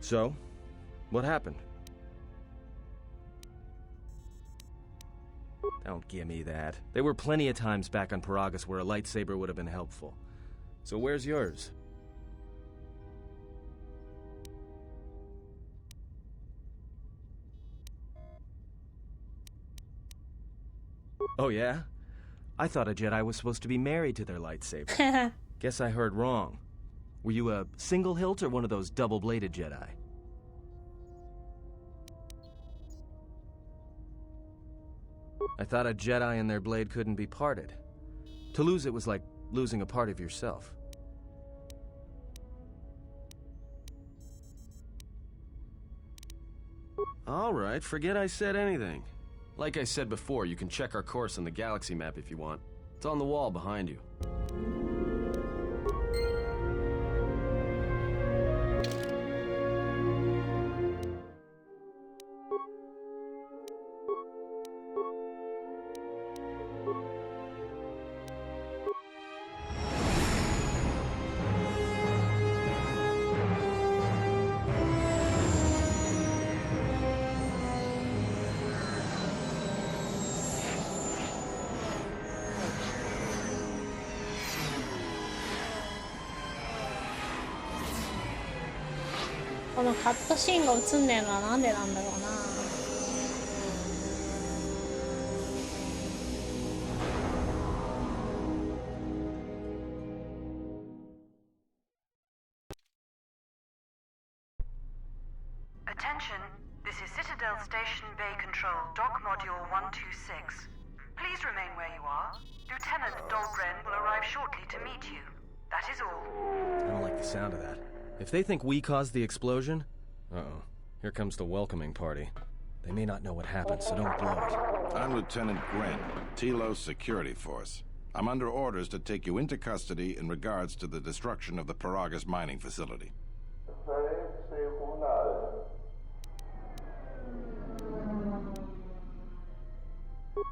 So, what happened? Don't give me that. There were plenty of times back on Peragus where a lightsaber would have been helpful. So where's yours? Oh yeah? I thought a Jedi was supposed to be married to their lightsaber. Guess I heard wrong. Were you a single hilt or one of those double-bladed Jedi? I thought a Jedi and their blade couldn't be parted. To lose it was like losing a part of yourself. All right, forget I said anything. Like I said before, you can check our course on the galaxy map if you want. It's on the wall behind you.このカットシーンが映んねえのはなんでなんだろうな。Attention, this is Citadel Station Bay Control, Dock Module 126. Please remain where you are. Lieutenant Dahlgren will arrive shortly to meet you. That is all. I don't like the sound of that. If they think we caused the explosion... Uh-oh. Here comes the welcoming party. They may not know what happened, so don't blow it. I'm Lieutenant Gren, Telos Security Force. I'm under orders to take you into custody in regards to the destruction of the Peragus mining facility.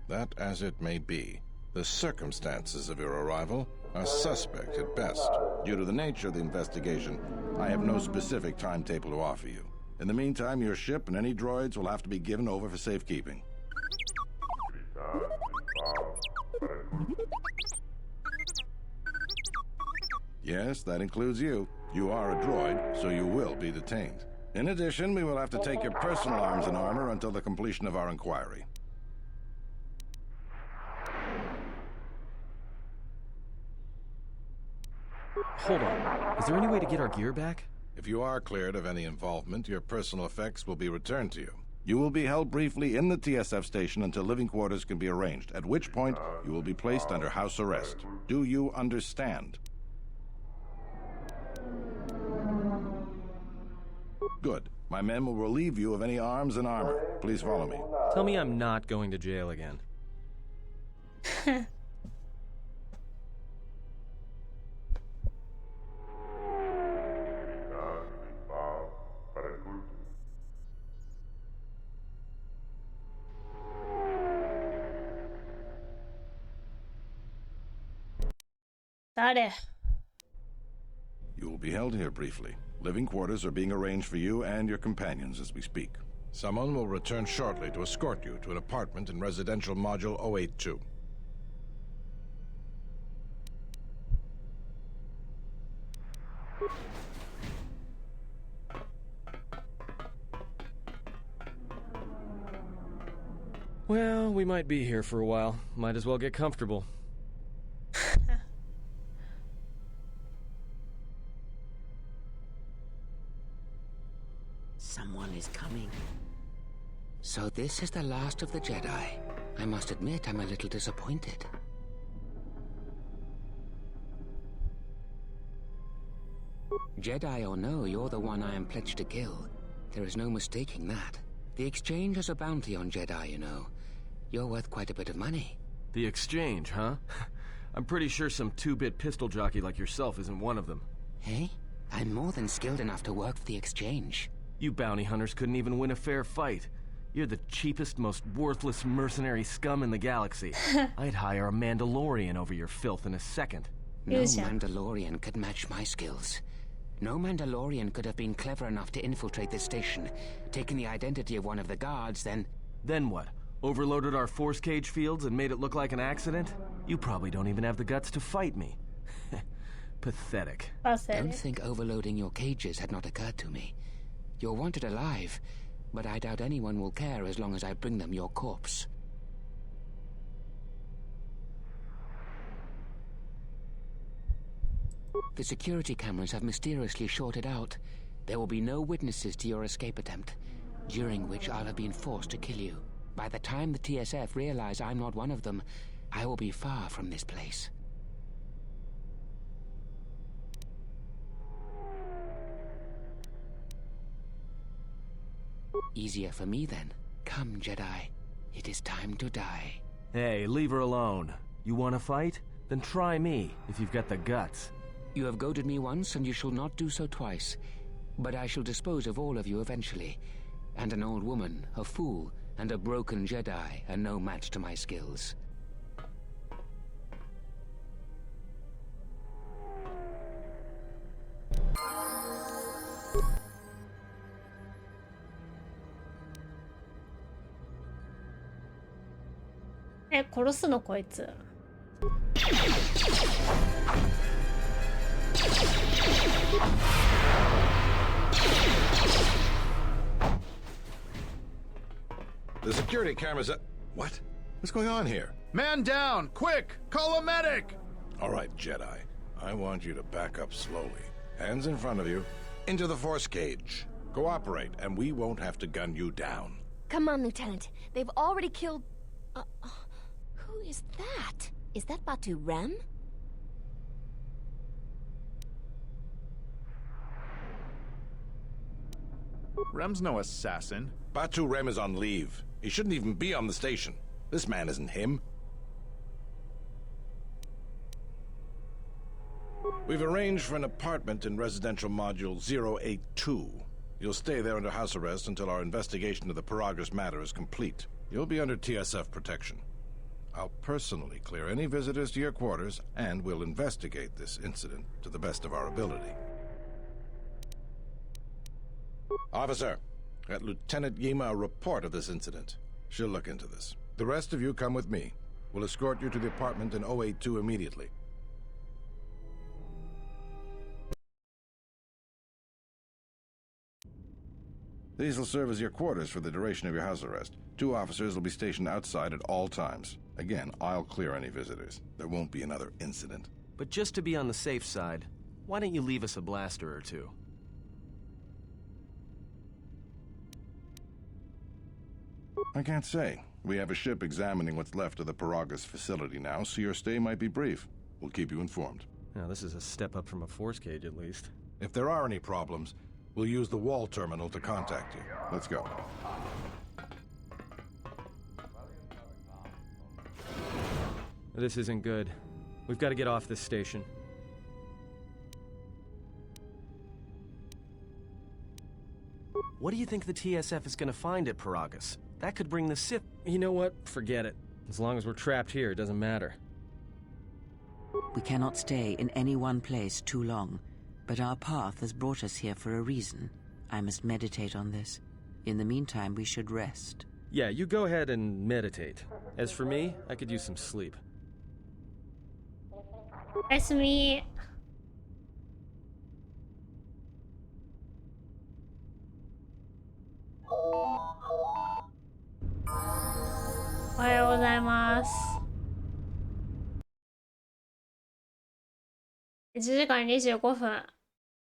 That as it may be, the circumstances of your arrival are suspect at best. Due to the nature of the investigation, I have no specific timetable to offer you. In the meantime, your ship and any droids will have to be given over for safekeeping. Yes, that includes you. You are a droid, so you will be detained. In addition, we will have to take your personal arms and armor until the completion of our inquiry. Hold on. Is there any way to get our gear back? If you are cleared of any involvement, your personal effects will be returned to you. You will be held briefly in the TSF station until living quarters can be arranged, at which point you will be placed under house arrest. Do you understand? Good. My men will relieve you of any arms and armor. Please follow me. Tell me I'm not going to jail again. Dale. You will be held here briefly. Living quarters are being arranged for you and your companions as we speak. Someone will return shortly to escort you to an apartment in Residential Module 082. Well, we might be here for a while. Might as well get comfortable. Someone is coming. So this is the last of the Jedi. I must admit, I'm a little disappointed. Jedi or no, you're the one I am pledged to kill. There is no mistaking that. The Exchange has a bounty on Jedi, you know. You're worth quite a bit of money. The Exchange, huh? I'm pretty sure some two-bit pistol jockey like yourself isn't one of them. Hey? I'm more than skilled enough to work for the Exchange. You bounty hunters couldn't even win a fair fight. You're the cheapest, most worthless mercenary scum in the galaxy. I'd hire a Mandalorian over your filth in a second. No Yes, yeah. Mandalorian could match my skills. No Mandalorian could have been clever enough to infiltrate this station, taken the identity of one of the guards, then... Then what? Overloaded our force cage fields and made it look like an accident? You probably don't even have the guts to fight me. Pathetic. Don't Pathetic. think overloading your cages had not occurred to me. You're wanted alive, but I doubt anyone will care as long as I bring them your corpse. The security cameras have mysteriously shorted out. There will be no witnesses to your escape attempt, during which I'll have been forced to kill you. By the time the TSF realize I'm not one of them, I will be far from this place. Easier for me then. Come, Jedi. It is time to die. Hey, leave her alone. You want to fight? Then try me, if you've got the guts. You have goaded me once, and you shall not do so twice. But I shall dispose of all of you eventually. And an old woman, a fool, and a broken Jedi are no match to my skills.殺すのこいつ。The security cameras up. What? What's going on here? Man down! Quick! Call a medic! All right, Jedi. I want you to back up slowly. Hands in front of you. Into the force cage. Cooperate, and we won't have to gun you down. Come on, Lieutenant. They've already killed... who is that? Is that Batu Rem? Rem's no assassin. Batu Rem is on leave. He shouldn't even be on the station. This man isn't him. We've arranged for an apartment in Residential Module 082. You'll stay there under house arrest until our investigation of the Paragus matter is complete. You'll be under TSF protection. I'll personally clear any visitors to your quarters, and we'll investigate this incident to the best of our ability. Officer, get Lieutenant Yima a report of this incident. She'll look into this. The rest of you come with me. We'll escort you to the apartment in 082 immediately. These will serve as your quarters for the duration of your house arrest. 2 officers will be stationed outside at all times. Again, I'll clear any visitors. There won't be another incident. But just to be on the safe side, why don't you leave us a blaster or two? I can't say. We have a ship examining what's left of the Peragus facility now, so your stay might be brief. We'll keep you informed. Now, this is a step up from a force cage, at least. If there are any problems, we'll use the wall terminal to contact you. Let's go. This isn't good. We've got to get off this station. What do you think the TSF is going to find at Peragus? That could bring the Sith... You know what? Forget it. As long as we're trapped here, it doesn't matter. We cannot stay in any one place too long, but our path has brought us here for a reason. I must meditate on this. In the meantime, we should rest. Yeah, you go ahead and meditate. As for me, I could use some sleep. That's me. Ohayou 1時間25分。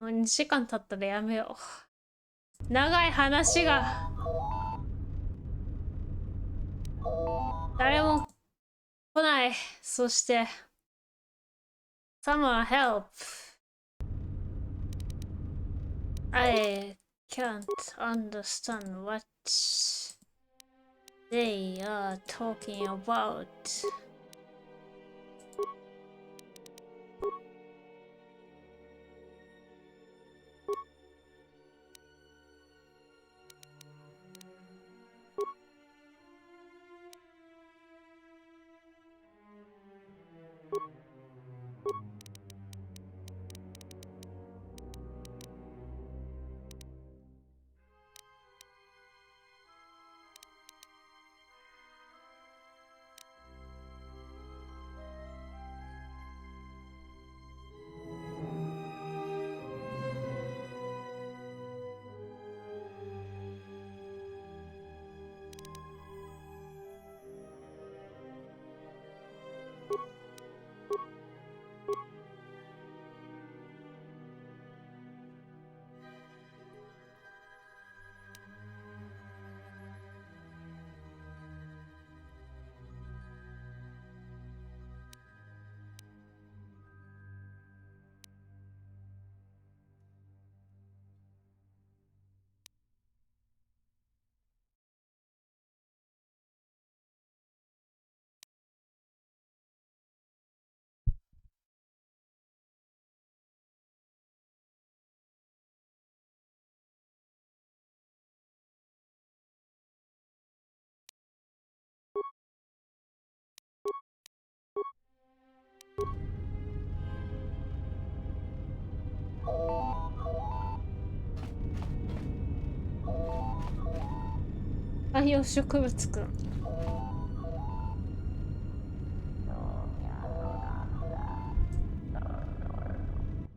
もう2時間経ったらやめよう。長い話が。誰も来ない。そして、Someone help. I can't understand what they are talking about.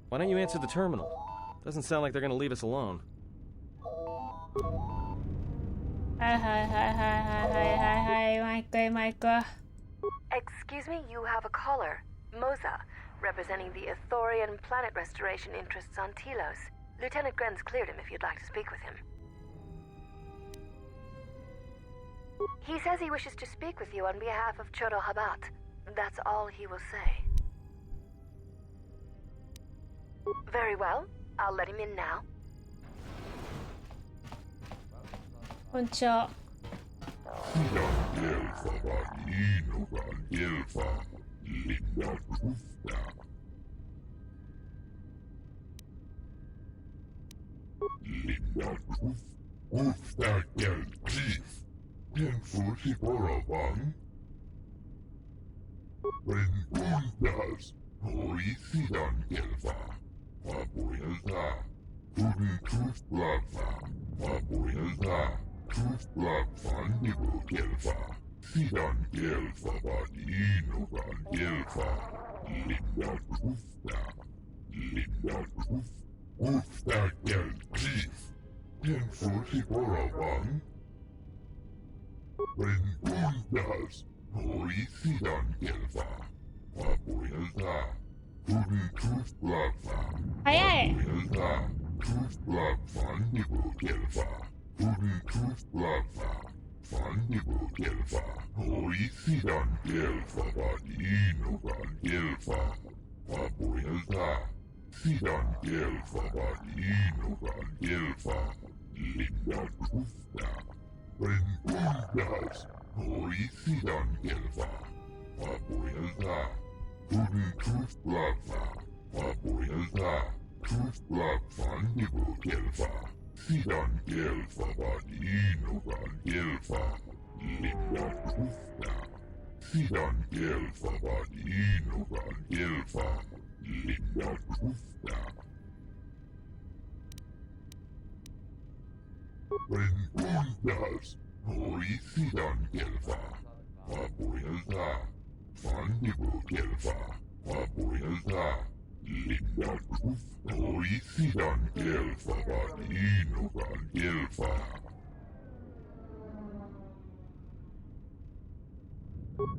Why don't you answer the terminal? Doesn't sound like they're gonna leave us alone. Hi, Mike. Excuse me, you have a caller. Moza, representing the Ithorian planet restoration interests on Telos. Lieutenant Grenz cleared him if you'd like to speak with him. He says he wishes to speak with you on behalf of Chodo Habat. That's all he will say. Very well. I'll let him in now. Konnichiwa. 1044 Rengundas Horicidan Gelfa Papuelta Puden Truth Blagfa Papuelta Truth Blagfa Nibu Gelfa Puden Truth Blagfa Fandibu Gelfa Horicidan Gelfa Badinogan Gelfa Papuelta Sidan Gelfa Badinogan Gelfa Linda Truthda Rengundas Horicidan Gelfa Papuelta Puden Truth Blagfa Papuelta Truth Blagfa Nibu Gelfa Sidan Gelfa Badinogan Gelfa Linda Truthda Sidan Gelfa Badinogan Gelfa Linda Truthda Rengundas Horicidan Gelfa Papuelta Fandibu Gelfa Papuelta Linda Truthda Horicidan Gelfa Badinogan Gelfa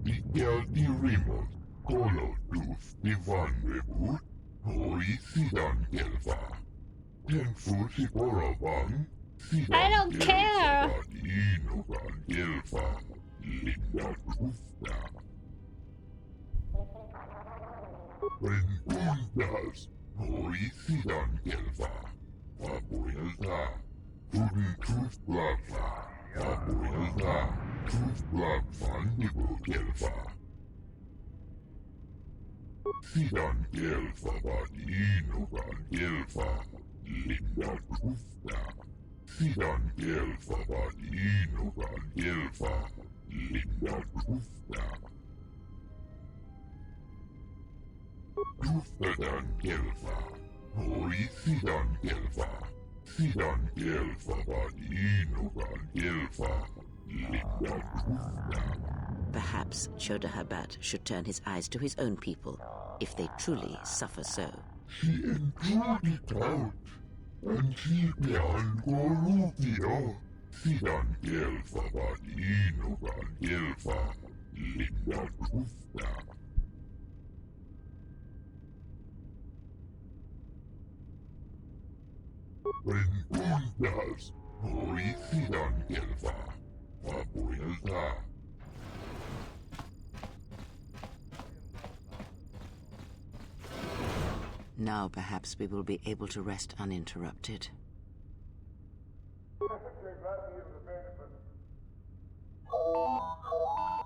Miguel Dirimos Colo Truth Divan Reboot Horicidan Gelfa 1044 I don't care. Badinogan Gelfa Linda Truthda Rengundas Horicidan Gelfa Papuelta Puden Truth Blagfa Papuelta Truth Blagfa Nibu Gelfa Sidan Gelfa Badinogan Gelfa Linda Truthda Sidan Gelfa Badinogan Gelfa Linda Truthda Truthdadan Gelfa Horicidan Gelfa Sidan Gelfa Badinogan Gelfa Linda Truthda Perhaps Chodahabat should turn his eyes to his own people, if they truly suffer so. She enjoyed it out, and she began Gorupio. Sidan Gelfa Badinogan Gelfa Linda Truthda Rengundas Horicidan Gelfa Papuelta Now perhaps we will be able to rest uninterrupted.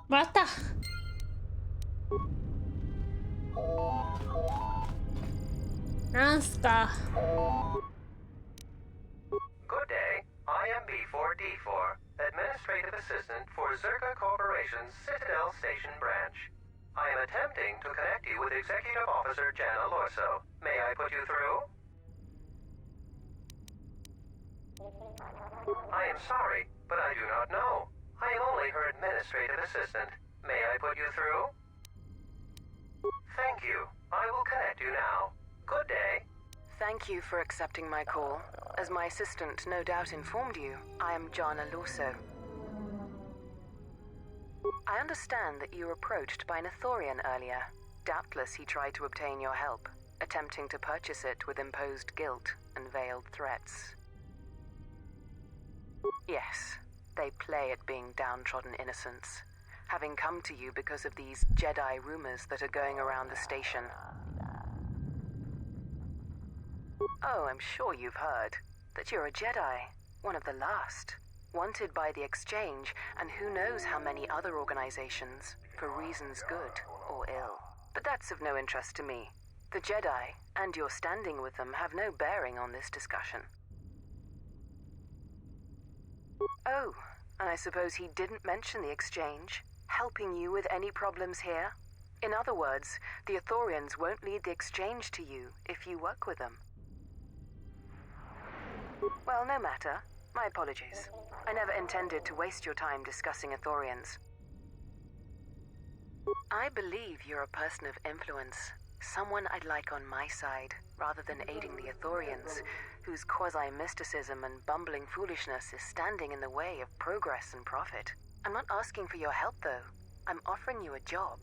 What the? Nanska. Good day. I am B4D4, Administrative Assistant for Zerka Corporation's Citadel Station branch. I am attempting to connect you with Executive Officer Jana Lorso. May I put you through? I am sorry, but I do not know. I am only her administrative assistant. May I put you through? Thank you. I will connect you now. Good day. Thank you for accepting my call. As my assistant no doubt informed you, I am Jana Lorso. I understand that you were approached by an Ithorian earlier. Doubtless he tried to obtain your help, attempting to purchase it with imposed guilt and veiled threats. Yes, they play at being downtrodden innocents, having come to you because of these Jedi rumors that are going around the station. Oh, I'm sure you've heard that you're a Jedi, one of the last, wanted by the Exchange and who knows how many other organizations, for reasons good or ill. But that's of no interest to me. The Jedi, and your standing with them, have no bearing on this discussion. Oh, and I suppose he didn't mention the Exchange, helping you with any problems here? In other words, the Ithorians won't lead the Exchange to you if you work with them. Well, no matter. My apologies. I never intended to waste your time discussing Ithorians. I believe you're a person of influence, someone I'd like on my side, rather than aiding the Ithorians, whose quasi-mysticism and bumbling foolishness is standing in the way of progress and profit. I'm not asking for your help, though. I'm offering you a job.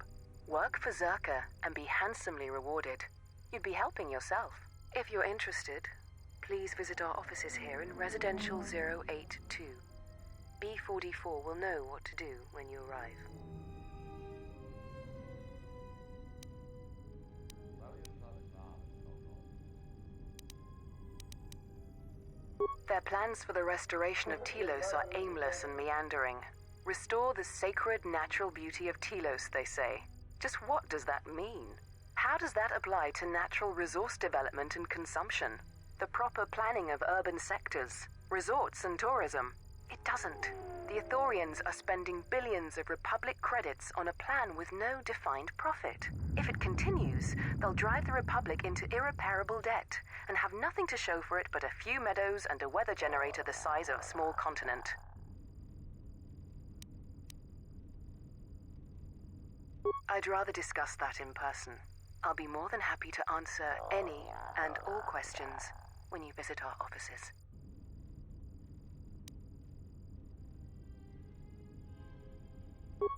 Work for Zerka and be handsomely rewarded. You'd be helping yourself. If you're interested, please visit our offices here in Residential 082. B44 will know what to do when you arrive. Their plans for the restoration of Telos are aimless and meandering. Restore the sacred natural beauty of Telos, they say. Just what does that mean? How does that apply to natural resource development and consumption? The proper planning of urban sectors, resorts and tourism? It doesn't. The Ithorians are spending billions of Republic credits on a plan with no defined profit. If it continues, they'll drive the Republic into irreparable debt and have nothing to show for it but a few meadows and a weather generator the size of a small continent. I'd rather discuss that in person. I'll be more than happy to answer any and all questions when you visit our offices.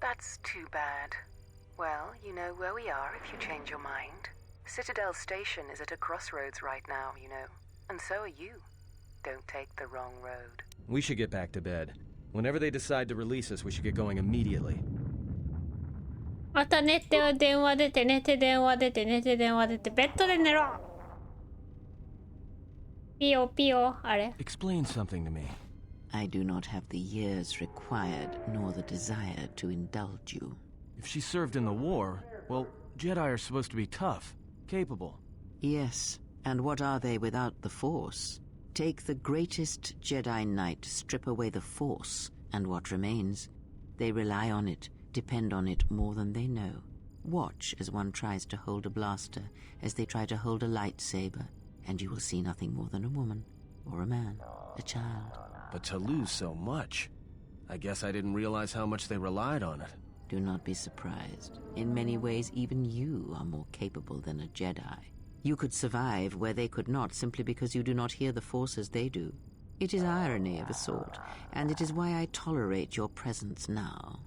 That's too bad. Well, you know where we are if you change your mind. Citadel Station is at a crossroads right now, you know. And so are you. Don't take the wrong road. We should get back to bed. Whenever they decide to release us, we should get going immediately. また寝て電話出て寝て電話出て寝て電話出てベッドで寝ろピヨピヨあれ Explain something to me. I do not have the years required nor the desire to indulge you. If she served in the war, well, Jedi are supposed to be tough, capable. Yes, and what are they without the Force? Take the greatest Jedi Knight, strip away the Force, and what remains? They rely on it, depend on it more than they know. Watch as one tries to hold a blaster, as they try to hold a lightsaber, and you will see nothing more than a woman, or a man, a child. But to lose so much, I guess I didn't realize how much they relied on it. Do not be surprised. In many ways, even you are more capable than a Jedi. You could survive where they could not simply because you do not hear the Force as they do. It is irony of a sort, and it is why I tolerate your presence now.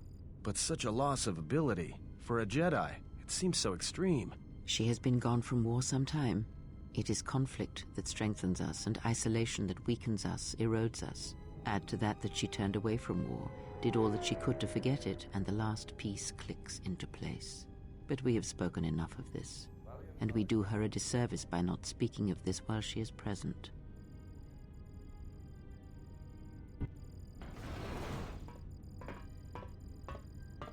But such a loss of ability. For a Jedi, it seems so extreme. She has been gone from war some time. It is conflict that strengthens us, and isolation that weakens us, erodes us. Add to that she turned away from war, did all that she could to forget it, and the last piece clicks into place. But we have spoken enough of this, and we do her a disservice by not speaking of this while she is present.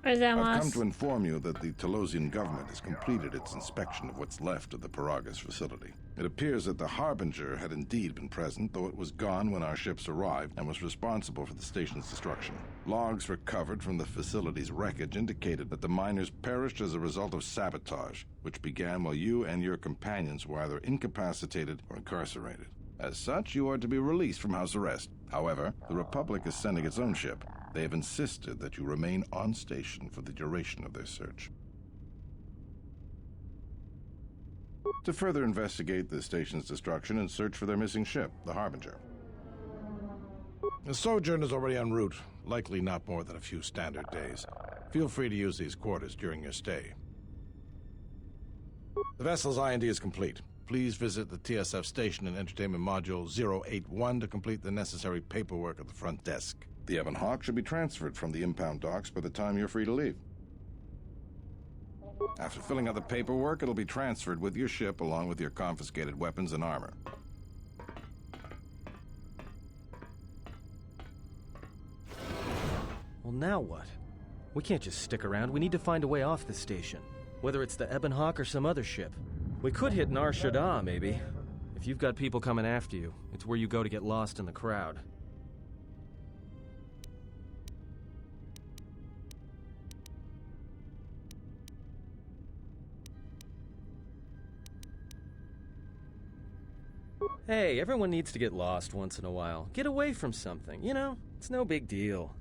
I've come to inform you that the Telosian government has completed its inspection of what's left of the Peragus facility. It appears that the Harbinger had indeed been present, though it was gone when our ships arrived and was responsible for the station's destruction. Logs recovered from the facility's wreckage indicated that the miners perished as a result of sabotage, which began while you and your companions were either incapacitated or incarcerated. As such, you are to be released from house arrest. However, the Republic is sending its own ship. They have insisted that you remain on station for the duration of their search. To further investigate the station's destruction and search for their missing ship, the Harbinger. The sojourn is already en route, likely not more than a few standard days. Feel free to use these quarters during your stay. The vessel's IND is complete. Please visit the TSF station and entertainment module 081 to complete the necessary paperwork at the front desk. The Ebon Hawk should be transferred from the impound docks by the time you're free to leave. After filling out the paperwork, it'll be transferred with your ship along with your confiscated weapons and armor. Well, now what? We can't just stick around. We need to find a way off the station. Whether it's the Ebon Hawk or some other ship. We could hit Nar Shaddaa, maybe. If you've got people coming after you, it's where you go to get lost in the crowd. Hey, everyone needs to get lost once in a while. Get away from something, you know? It's no big deal.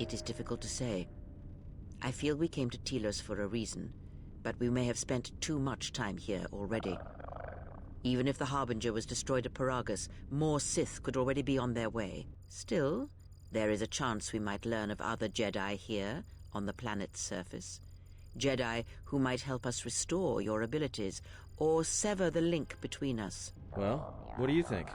It is difficult to say. I feel we came to Telos for a reason, but we may have spent too much time here already. Even if the Harbinger was destroyed at Paragus, more Sith could already be on their way. Still, there is a chance we might learn of other Jedi here, on the planet's surface. Jedi who might help us restore your abilities, or sever the link between us. Well, what do you think?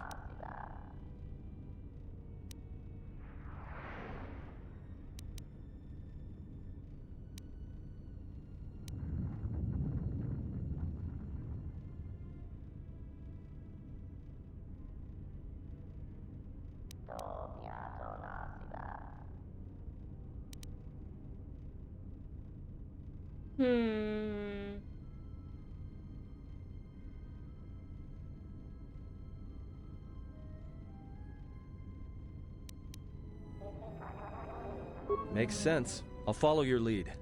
Makes sense. I'll follow your lead.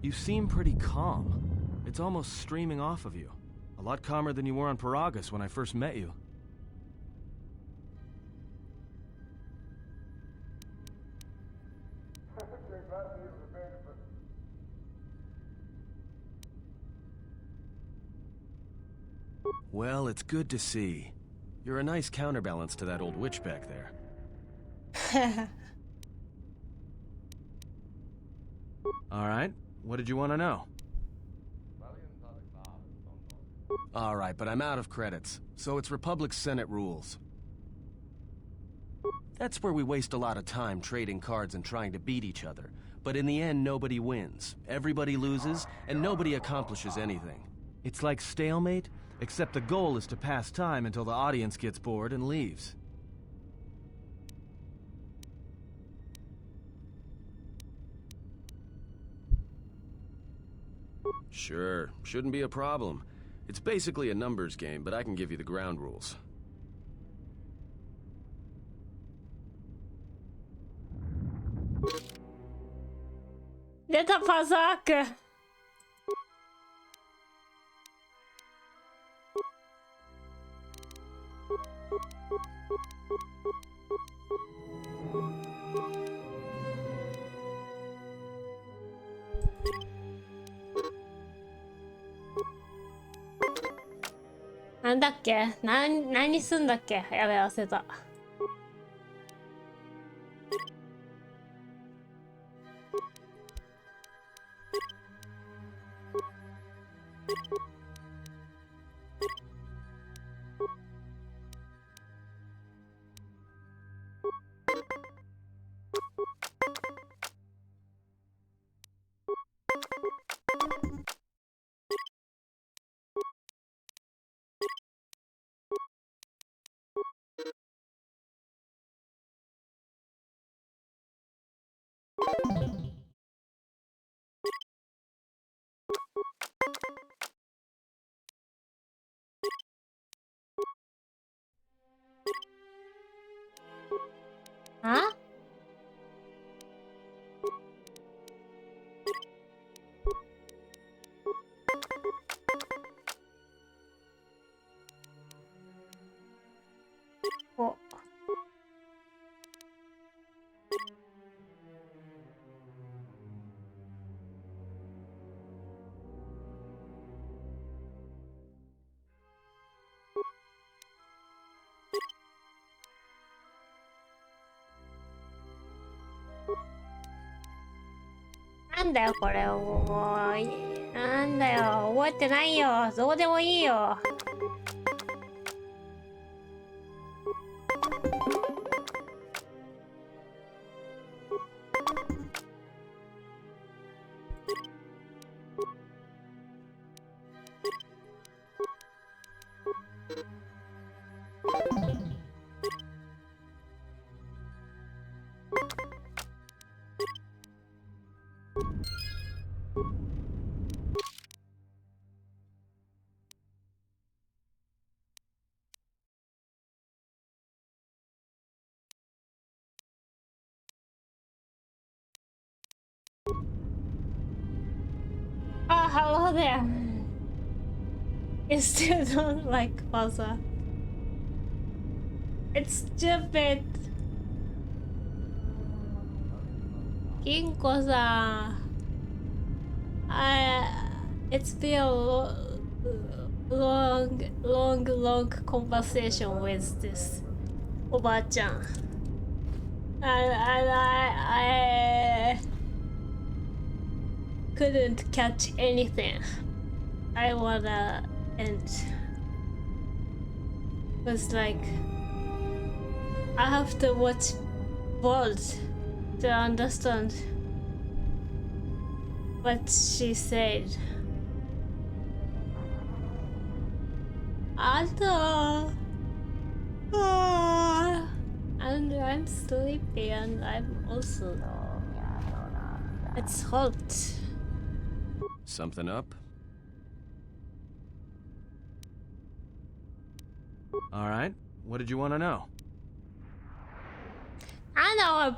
You seem pretty calm. It's almost streaming off of you. A lot calmer than you were on Paragus when I first met you. Well, it's good to see. You're a nice counterbalance to that old witch back there. Alright, what did you want to know? Alright, but I'm out of credits, so it's Republic Senate rules. That's where we waste a lot of time trading cards and trying to beat each other. But in the end, nobody wins. Everybody loses, and nobody accomplishes anything. It's like stalemate, except the goal is to pass time until the audience gets bored and leaves. Sure, shouldn't be a problem. It's basically a numbers game, but I can give you the ground rules. Detta försöker.なんだっけ？何すんだっけ？やべ、忘れた。Huh? Oh.なんだよこれ、もうなんだよ、覚えてないよ。どうでもいいよ。Oh, hello there. You still don't like Buzzer. It's stupid. 銀子さん it's been a long conversation with this おばあちゃん and I couldn't catch anything. I wanna end. It was like I have to watch Bolt to understand what she said. And I'm sleepy and I'm also... It's hot. Something up? Alright, what did you want to know?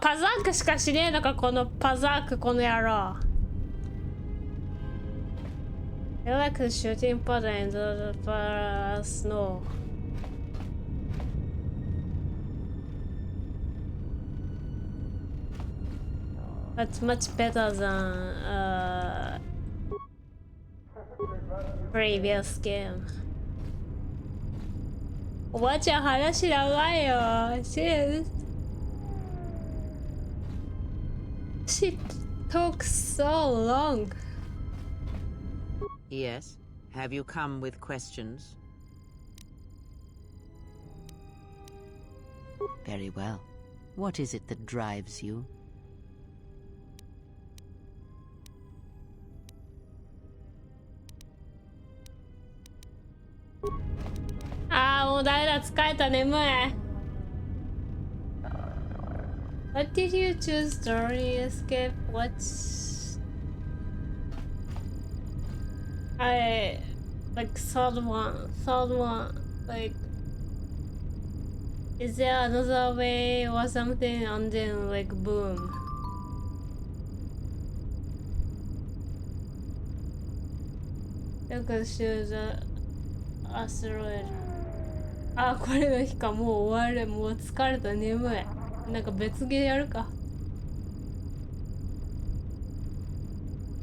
パザークしかしねえのかこのパザークこの野郎 I like the shooting pattern in the snow. But much better than previous game. おばあちゃん話長いよ She took so long. Yes. Have you come with questions? Very well. What is it that drives you? What did you choose during escape? What's... like third one, like... Is there another way or something and then like boom? Look at shoes, asteroid. これの日かもう終わるもう疲れた眠いなんか別ゲーやるか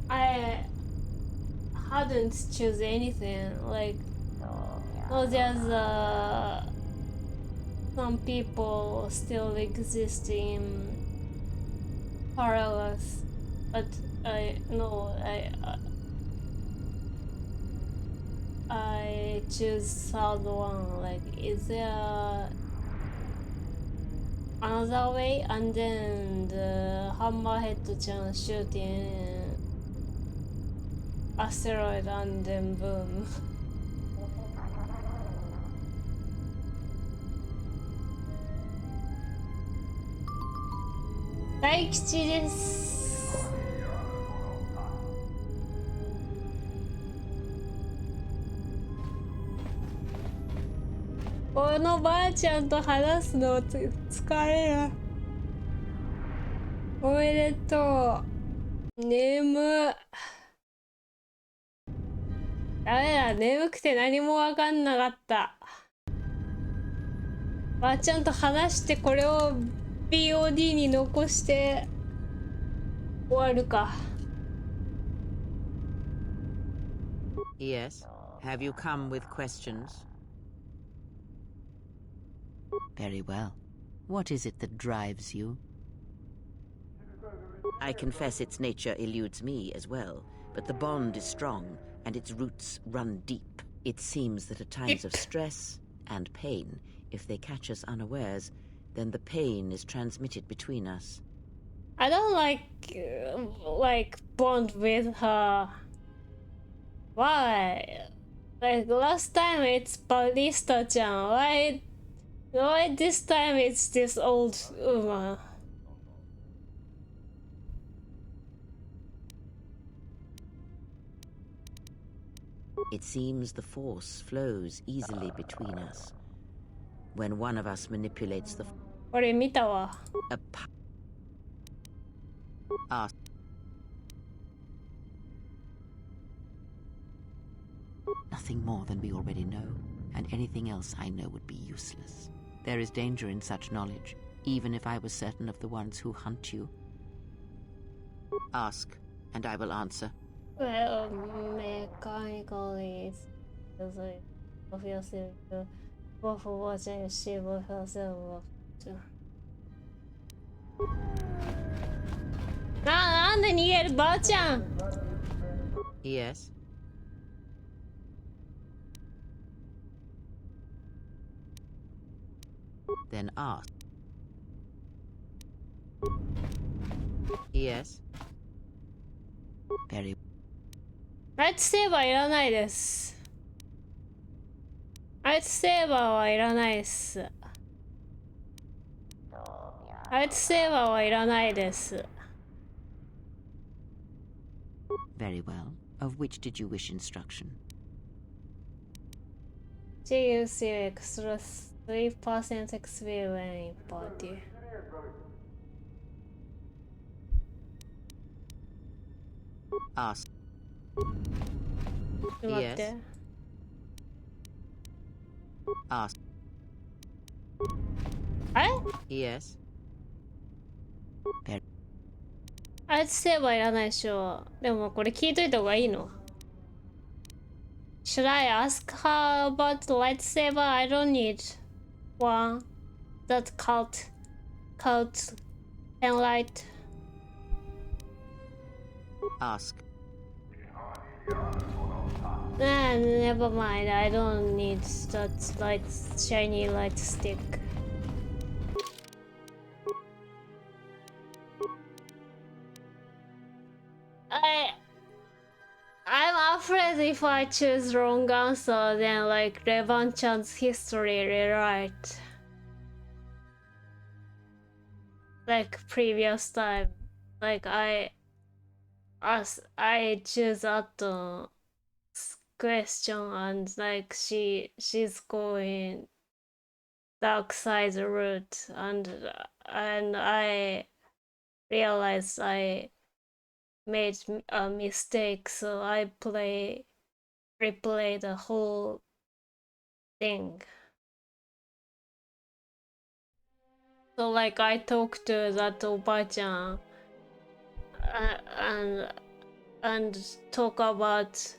I hadn't choose anything like no there's some people still exist in parallels but I choose third one. Like, is there another way? And then the Hammerhead-chan shooting asteroid and then boom. Daikichi desu. このばあちゃんと話すの疲れるおめでとう眠ダメだ眠くて何も分かんなかったばあちゃんと話してこれを BOD に残して終わるか Yes. Have you come with questions? Very well. What is it that drives you? I confess its nature eludes me as well, but the bond is strong, and its roots run deep. It seems that at times of stress and pain, if they catch us unawares, then the pain is transmitted between us. I don't like bond with her. Why? Like last time it's Ballista-chan. Why this time it's this old woman? It seems the force flows easily between us. When one of us manipulates the... 俺見たわ。Nothing more than we already know, and anything else I know would be useless. There is danger in such knowledge, even if I was certain of the ones who hunt you. Ask, and I will answer. Well, mechanically, it's like obviously both watch and she will herself too. なんで逃げるばあちゃん Yes. Then ask. Yes. Very. ライトセーバーいらないです。ライトセーバーはいらないです。ライトセーバーはいらないです。Very well. Of which did you wish instruction? GUC extra 3% XP when in party. Ask. 待って。Ask. あれ Yes. Very. ライトセーバーいらないでしょ。でもこれ聞いといた方がいいの Should I ask her about the lightsaber? I don't need one. That cult and light. Ask. Nah, never mind. I don't need that light, shiny light stick. I'm afraid if I choose wrong answer, then like Revan-chan's history rewrite. Like previous time, like I choose that question and like she's going dark side route and I realized I made a mistake, so I replay the whole thing. So like I talked to that oba-chan and talk about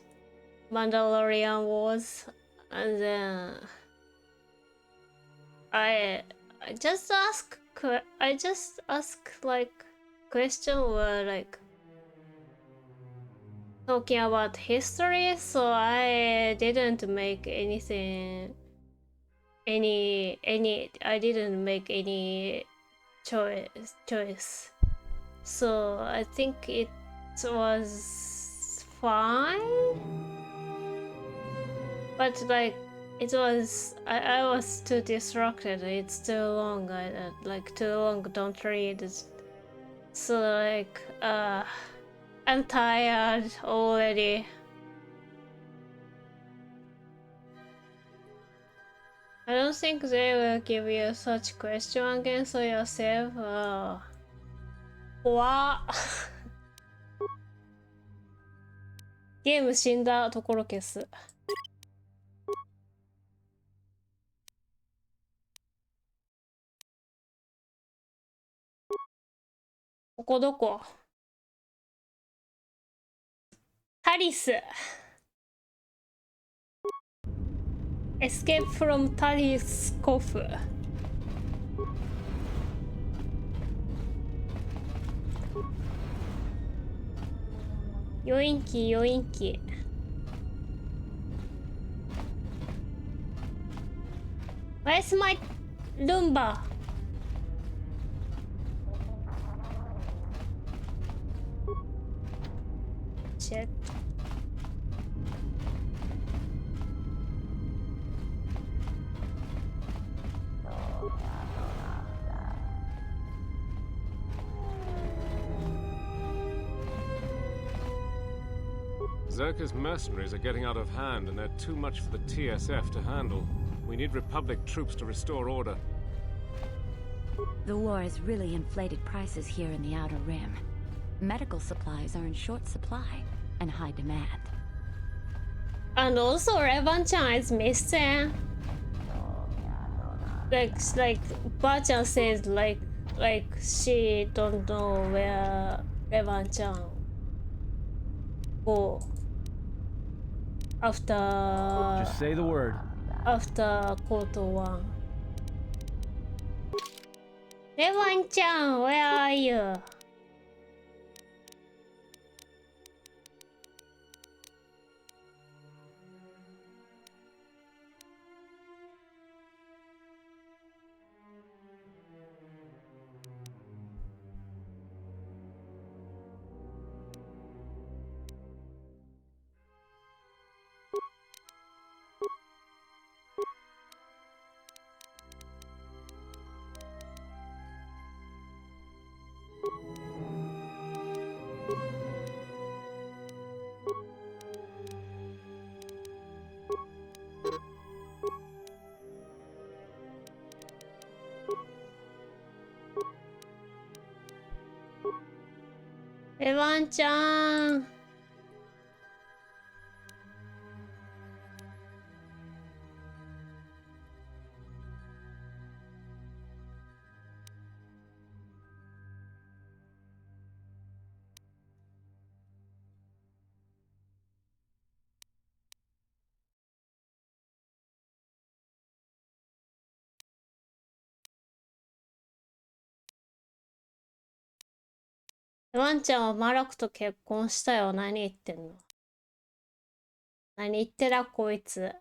Mandalorian Wars, and then I just ask like question were like talking about history, so I didn't make anything I didn't make any choice. So I think it was fine. But like it was I was too distracted. It's too long. I like too long, don't read it. So like I'm tired already. I don't think they will give you such question again, so yourself. What? ゲーム死んだところ消す。ここどこ？タリス。Escape from タリスコフ。ヨインキヨインキ。Where's my Lumba? Check. Zerka's mercenaries are getting out of hand, and they're too much for the TSF to handle. We need Republic troops to restore order. The war has really inflated prices here in the Outer Rim. Medical supplies are in short supply and high demand. And also, Revan-chan is missing. Ba-chan says like she don't know where Revan-chan go after. Just say the word. After Koto 1. Revan-chan, where are you? Revan-chan.ワンちゃんはマラクと結婚したよ。何言ってんの？何言ってらこいつ。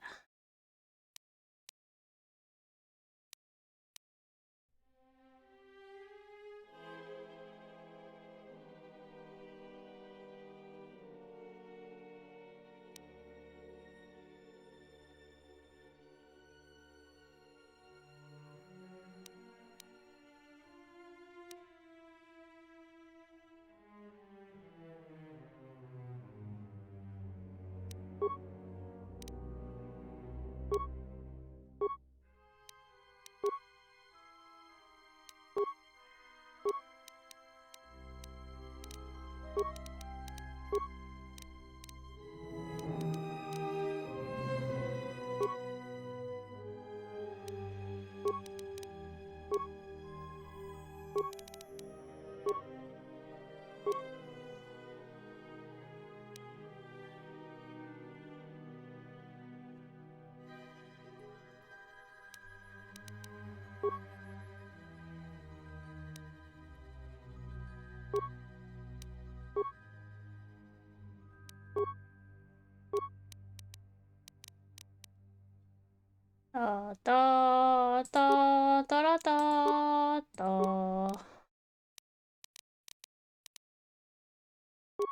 たたたたらたた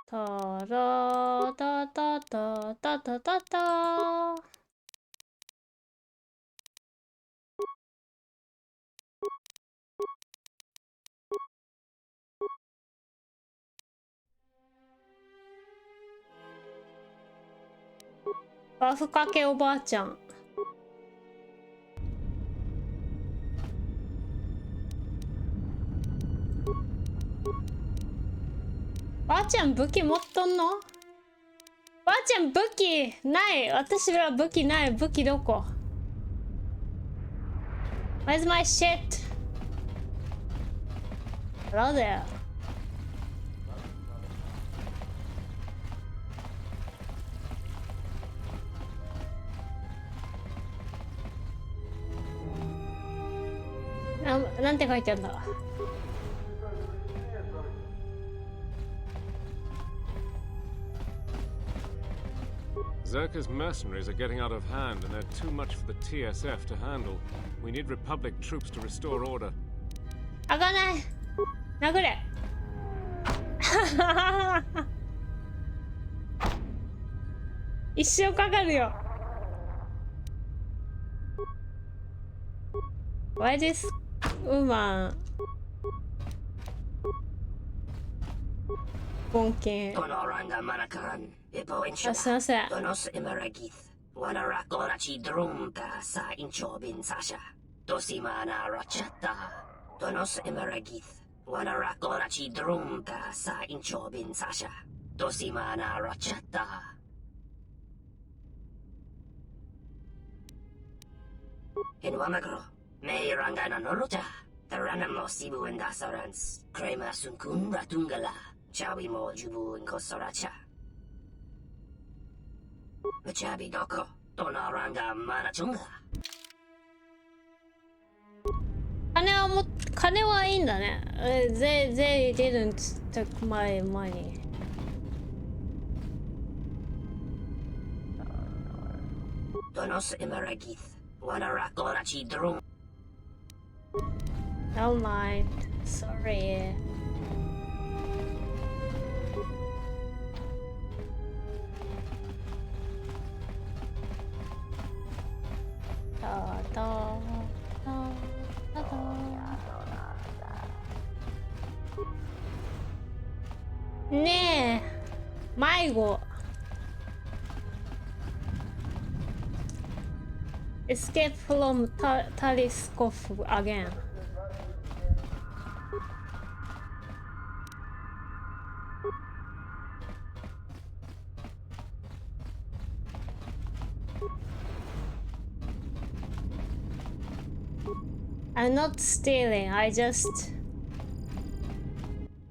たらたたたたたたた。バフかけおばあちゃん。ばあちゃん武器持っとんの？ばあちゃん武器ない。私ら武器ない。武器どこ？ Where's my shit? Hello there.なんて書いてあるんだ。Zerka's mercenaries are getting out of hand, and they're too much for the TSF to handle. We need Republic troops to restore order. 開かない。殴れ。一生かかるよ。Why this woman? 本件。あ、すいません。Donos emeragith, wanarakola chi drumka sa inchobin sasha. Dosimana rachata. In Wamagro, May rangana noroja. Tarana mo sibu and dasarans. Krema sunkun ratungala. Chawi mo jubu and kosoracha. Machabi doko. Dona ranga manachunga. 金はいいんだね。They didn't take my money. Donos emeragith. Wanara gonachi drum. Don't mind. Sorry. Ne, Maigo. Escape from Taliskov again. I'm not stealing, I just...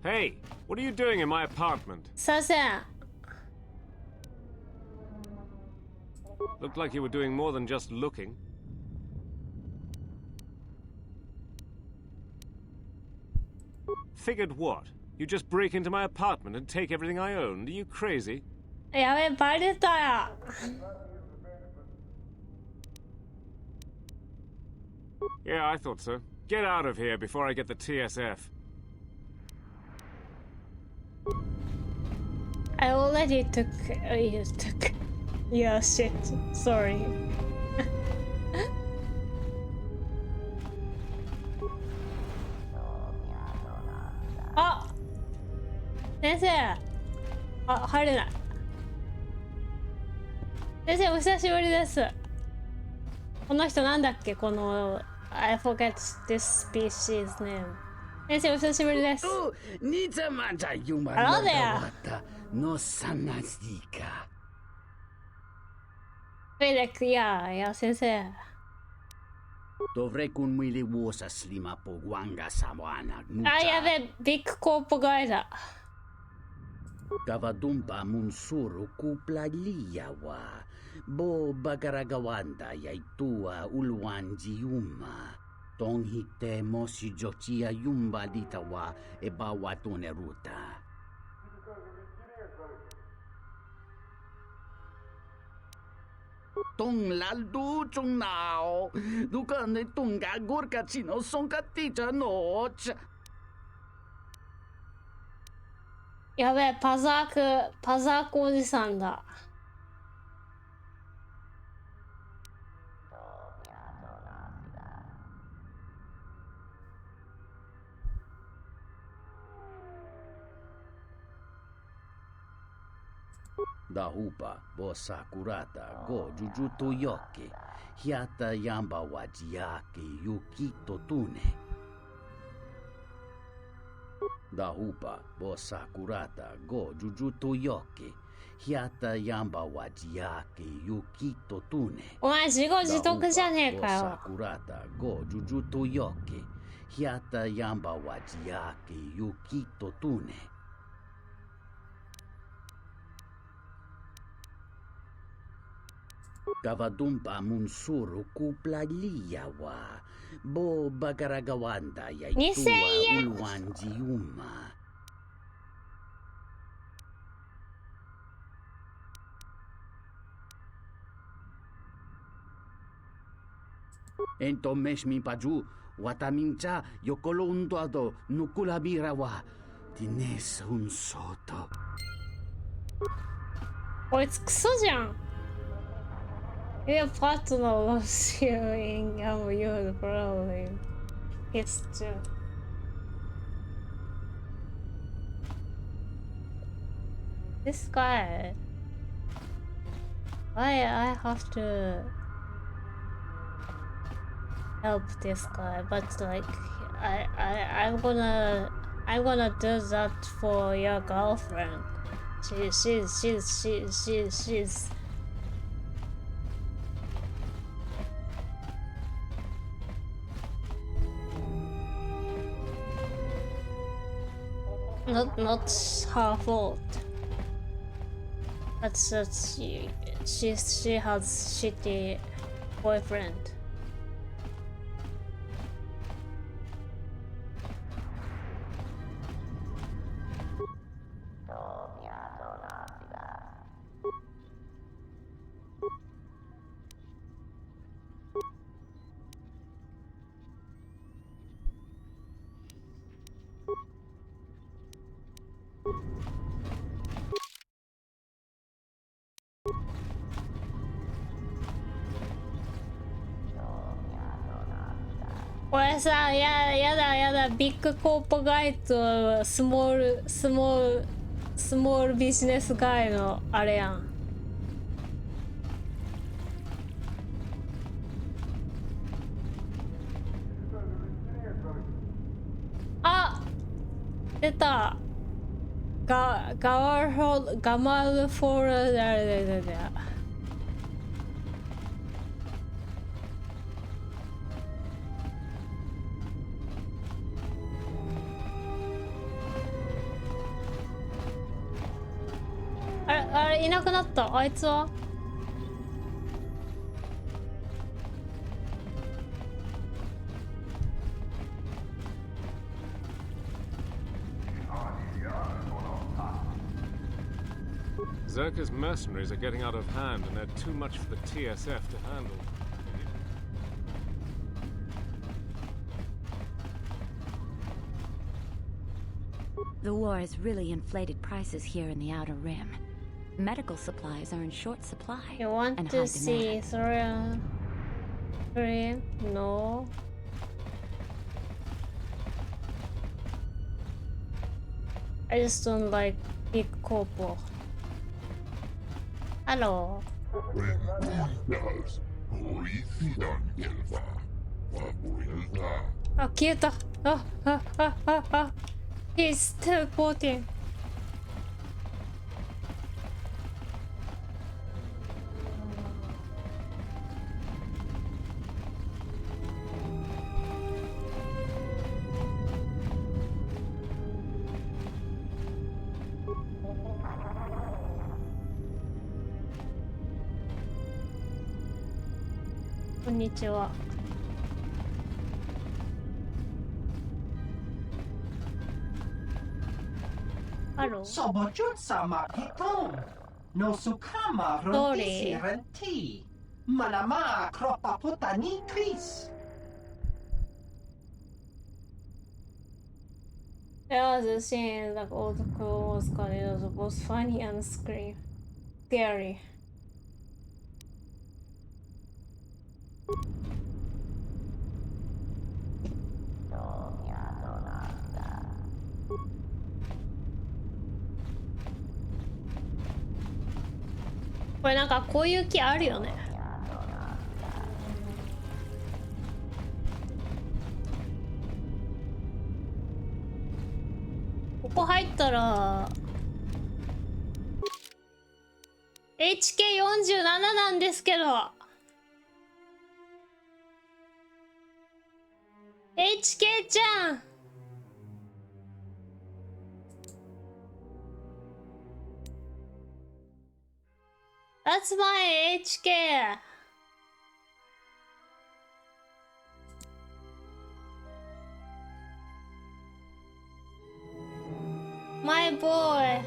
Hey, what are you doing in my apartment? Sasen. Looked like you were doing more than just looking. Figured what? You just break into my apartment and take everything I owned? Are you crazy? やべ、バレたよ。Yeah, I thought so. Get out of here before I get the TSF. I already took... you took... Yeah, shit. Sorry. Ah! 先生! あ、入れない。先生、お久しぶりです。この人なんだっけこの... I forget this species name. 先生、お久しぶりです。Hello there! Felix, yeah, 先生。Dovrei con mi le uosa slima po guanga sawana. あ、やべ、ビッグコープガイだ。Kavadumpa munsuro kupla liyawa. Bo bagaragawanda yaitua ulwanji yuma. Tonghite mosi jochia yumba ditawa e bawatone ruta. Tong laldu chung nao. Dukane tunga gorka chino sonka ticha noch. やべ、パザークおじさんだ。Da hupa, bo sakurata, go jujuto yoke, hiata yamba wajiake yukito tune. Da hupa, bo sakurata, go jujuto yoke, hiata yamba wajiake yukito tune. お前自業自得じゃねえかよ。 Sakurata, go jujuto yoke, hiata yamba wajiake yukito tune. Kavadumpa munsuro kupla liyawa. Bo bagaragawanda yaitua ulwanji yuma. Ento meshmi paju watamincha yokolondo ado nukulabira wa tines un soto. こいつクソじゃん。Your partner loves you in you're probably it's true. This guy, why I have to help this guy? But like, I'm gonna do that for your girlfriend. She's not her fault. That's that she has shitty boyfriend.これさ、やだ、ビッグコーポガイとスモールビジネスガイのあれやん。あ、出た。ガマルフォーラだ。あれいなくなった。あいつはZerka's mercenaries are getting out of hand, and they're too much for the TSF to handle. The war has really inflated prices here in the Outer Rim. Medical supplies are in short supply. You want and to high see demand. three? No. I just don't like big corpo. Hello. Ah, 消えた。He's teleporting. Konnichiwa. Hello. Sobojun sama hitong. No sukama Sorry. roti Manama kropa putani Chris. I was just seeing like all the clothes because it was both funny and scary.これなんかこういう木あるよね。ここ入ったら HK47 なんですけど HK ちゃんThat's my HK. My boy.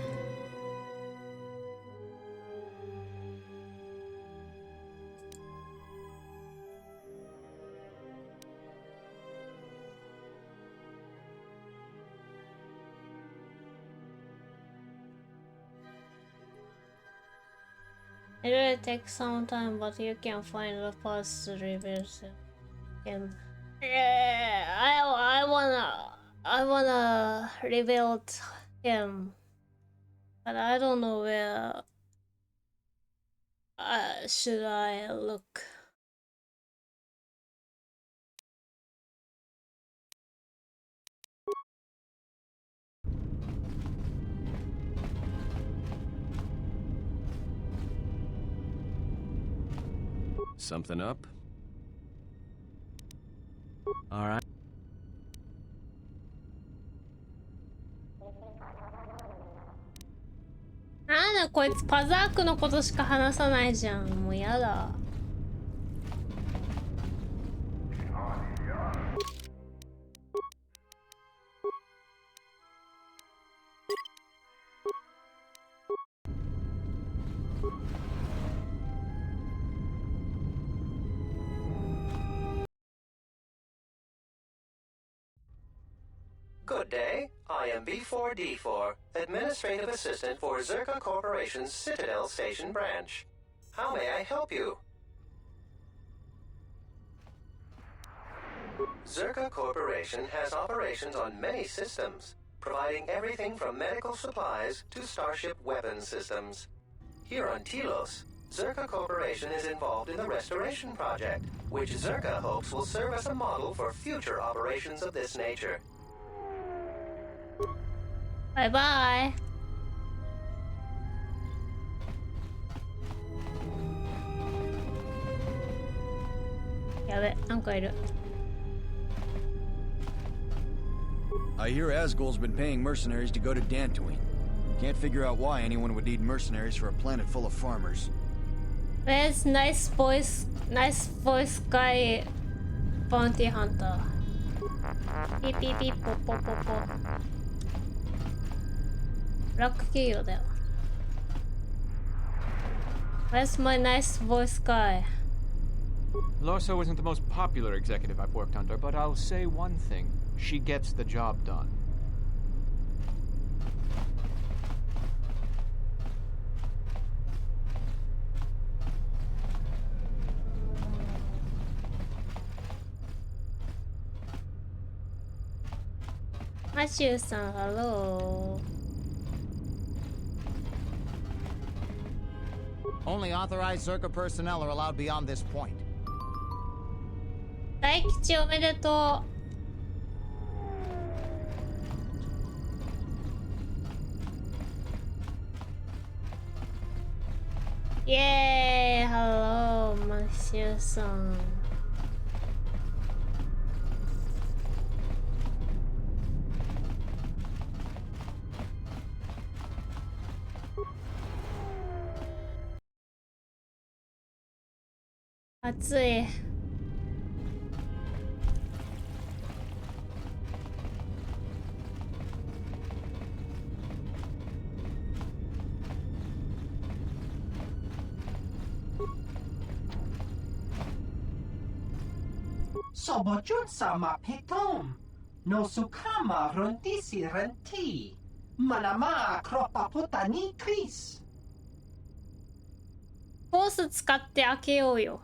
It will take some time, but you can find the path to reverse it. Yeah, I wanna rebuild him, but I don't know where should I look. Something up? All right. なんだこいつパザークのことしか話さないじゃん。もうやだ。Good day. I am B4D4, Administrative Assistant for Zerka Corporation's Citadel Station branch. How may I help you? Zerka Corporation has operations on many systems, providing everything from medical supplies to starship weapons systems. Here on Telos, Zerka Corporation is involved in the Restoration Project, which Zerka hopes will serve as a model for future operations of this nature. Bye bye. やべ、なんかいる。I hear Asgol's been paying mercenaries to go to Dantooine. Can't figure out why anyone would need mercenaries for a planet full of farmers. Where's nice voice guy bounty hunter? Beep beep beep, po po po po. ブラック企業だよ。Where's my nice voice guy? Lorso isn't the most popular executive I've worked under, but I'll say one thing. She gets the job done. Matthew-san, hello. Only authorized Zerka personnel are allowed beyond this point. 大吉おめでとう。イエーイ、hello, マシューさん。暑い。Sobojun sama pitom. No sukama rondisi renti. Manama kropa putani Chris. フォース使って開けようよ。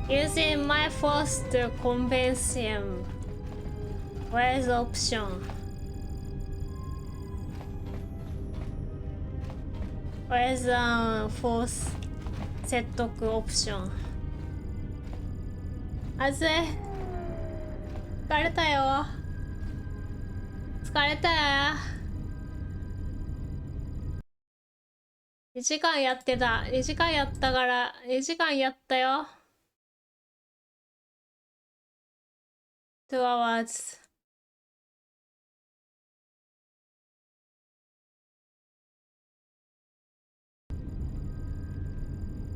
Using my force to convince him. Where's the option? Where's the force 説得オプション？あずい。疲れたよ。疲れたよ。2時間やってた。2時間やったから、2時間やったよ。2 hours.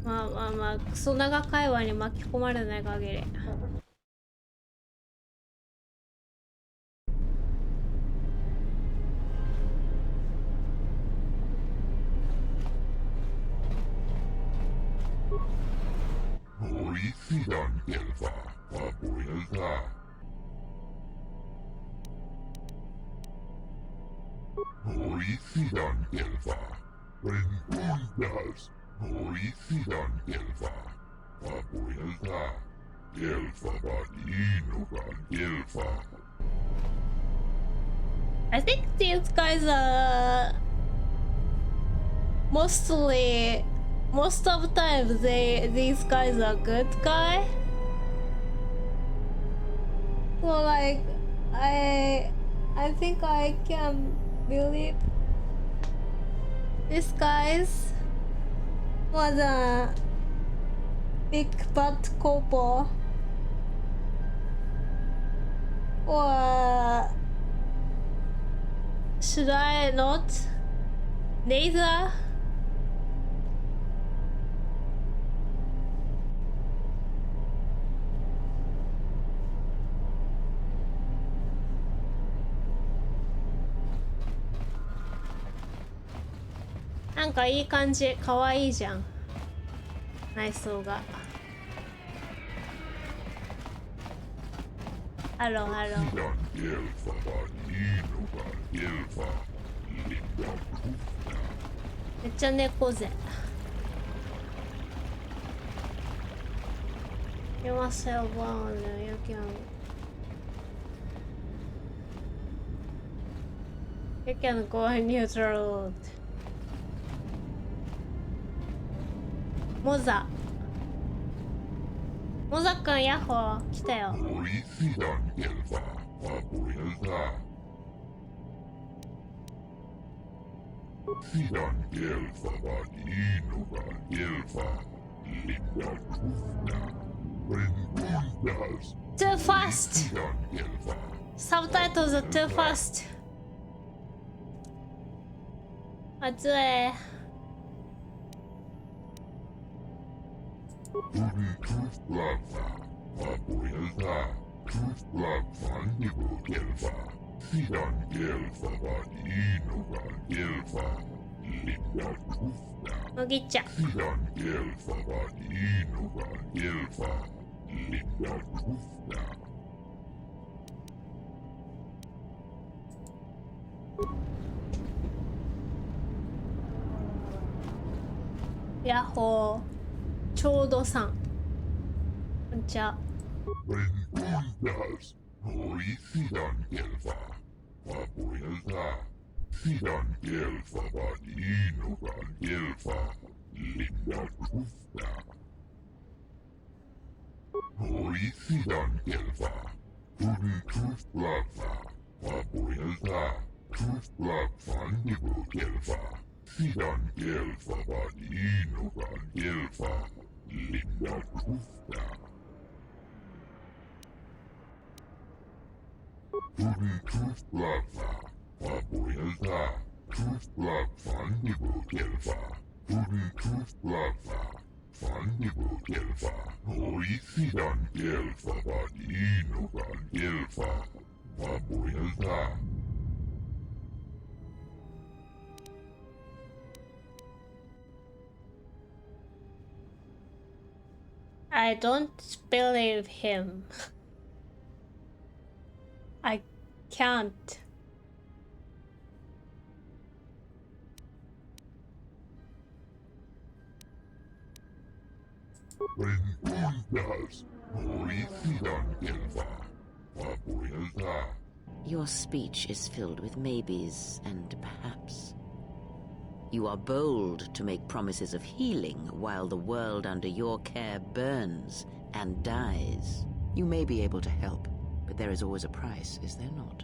まあまあまあ、クソ長会話に巻き込まれない限り。Orifidan Delva, Fabuelta. Orifidan Delva, Rentundas. Orifidan Delva, Fabuelta. Delva Badinoga Delva. I think these guys are mostly. Most of the time, these guys are good guy. So like, I think I can believe this guy's was a big bad corpo. Or should I not? Neither.なんかいい感じ、かわいいじゃん。内装が。ハローハロー。めっちゃ猫背。You must have one. You can go on neutral road. モザくんヤッホー来たよ。Too fast. Subtitles are too fast. 熱い。麦茶。ヤッホー。ちょうどさん。こんにちは。I don't believe him. I can't. Your speech is filled with maybes and perhaps. You are bold to make promises of healing while the world under your care burns and dies. You may be able to help, but there is always a price, is there not?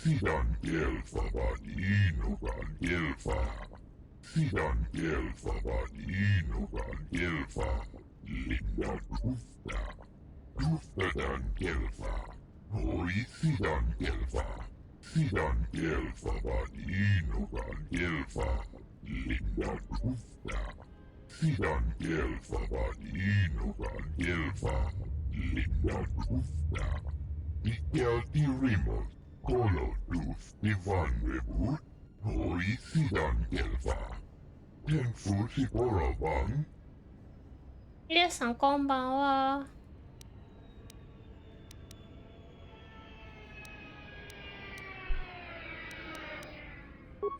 Sidan Gelfa Vadinogan Gelfa. Sidan Gelfa Vadinogan Gelfa. Linda Grufta. Gruftadan Gelfa. Sidan Gelfa. Sidan Gelfa Vadinogan Gelfa. Linda Grufta. Sidan Gelfa Vadinogan Gelfa. Linda Grufta. Ikelti Rimot. Kolo Duf Divan Rebut. Sidan Gelfa. Tenfusi Boroban. 皆さんこんばんは。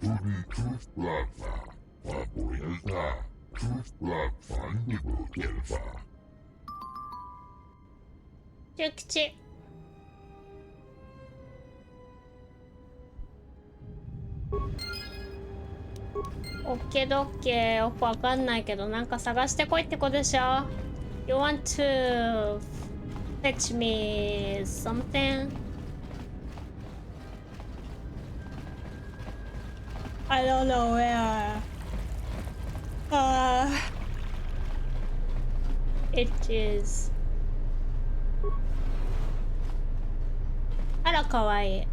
Guten Truth Blava. Papuelta. Truth Blav Fandibu Gelfa. 中吉。オッケードッケー、よくわかんないけどなんか探してこいってことでしょ。 You want to fetch me something? I don't know where. It is. あら、かわいい。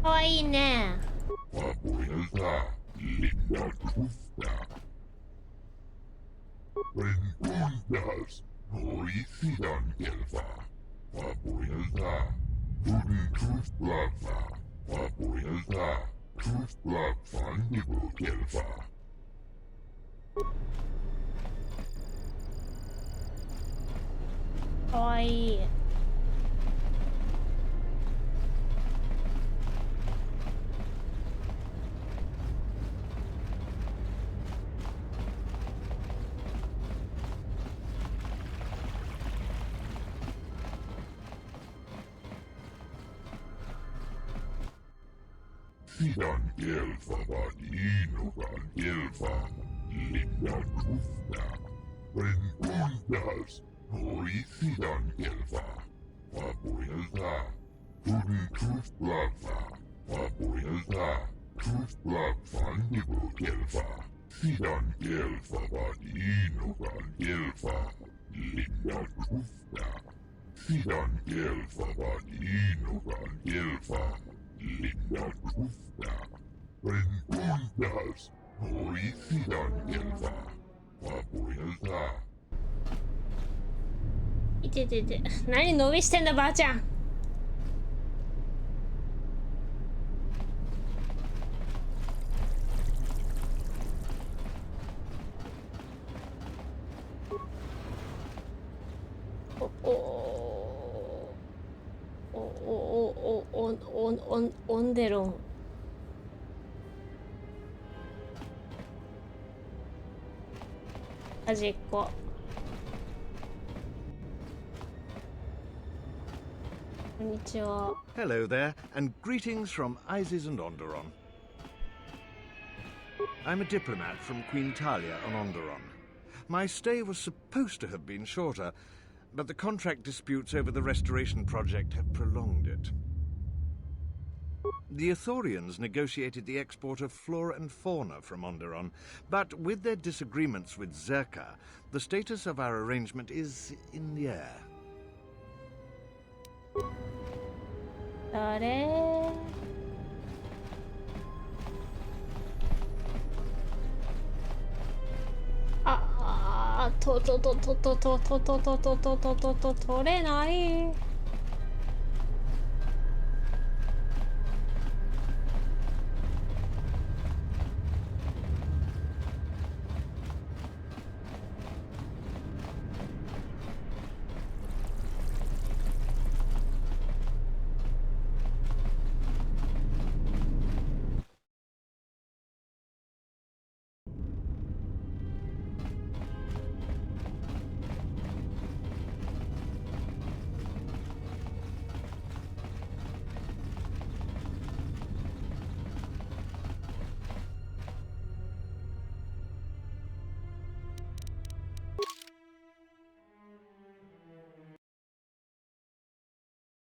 かわいいね。Papuelta. Linda Grufta. Rengundas. Sidan Gelfa. Papuelta. Guten Truth Blava. Papuelta. Truth Blav Fandibu Gelfa. かわいい。Sidan Gelfa Vadinogan Gelfa. Linda Grufta. Rengundas. Sidan Gelfa. Papuelta. Guten Truth Blava. Papuelta. Truth Blav Fandibu Gelfa. Sidan Gelfa Vadinogan Gelfa. Linda Grufta. Sidan Gelfa Vadinogan Gelfa. Linda Grufta. Rengundas. Sidan Gelfa. Papuelta. いててて、何伸びしてんだばあちゃん。オンデロン。端っこ。Hello there, and greetings from Isis and Onderon. I'm a diplomat from Queen Talia on Onderon. My stay was supposed to have been shorter, but the contract disputes over the restoration project have prolonged it. The Ithorians negotiated the export of flora and fauna from Onderon, but with their disagreements with Zerka, the status of our arrangement is in the air. 誰？取れない。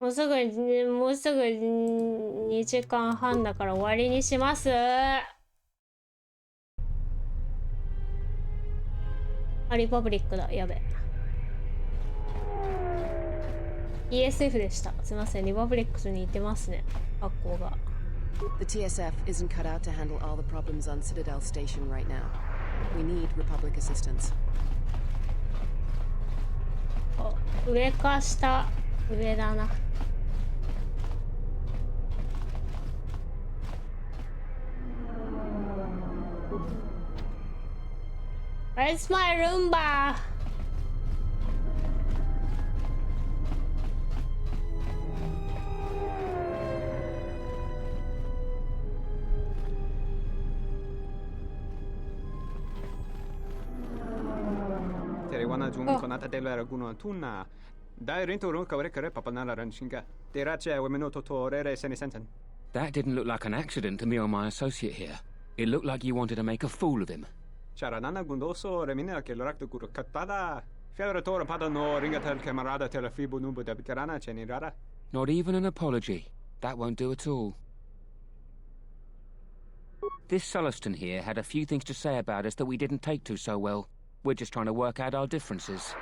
もうすぐ2時間半だから終わりにします。リパブリックだ。やべ。ESF でした。すいません。リパブリックに行ってますね。学校が。The TSF isn't cut out to handle all the problems on Citadel Station right now. We need Republic assistance. 上か下。上だな。Where's my Roomba? Wana jung konata de la guno tuna. Dai rento ron kawre kare papanala ranchinga. Derache wemeno totorere senisensen. That didn't look like an accident to me or my associate here. It looked like you wanted to make a fool of him. Charanana gundoso remina che l'orakto guru katada. Fiora tora padano ringatel camarada telefibu nubu de bikarana chenirara. Not even an apology. That won't do at all. This Sulluston here had a few things to say about us that we didn't take to so well. We're just trying to work out our differences.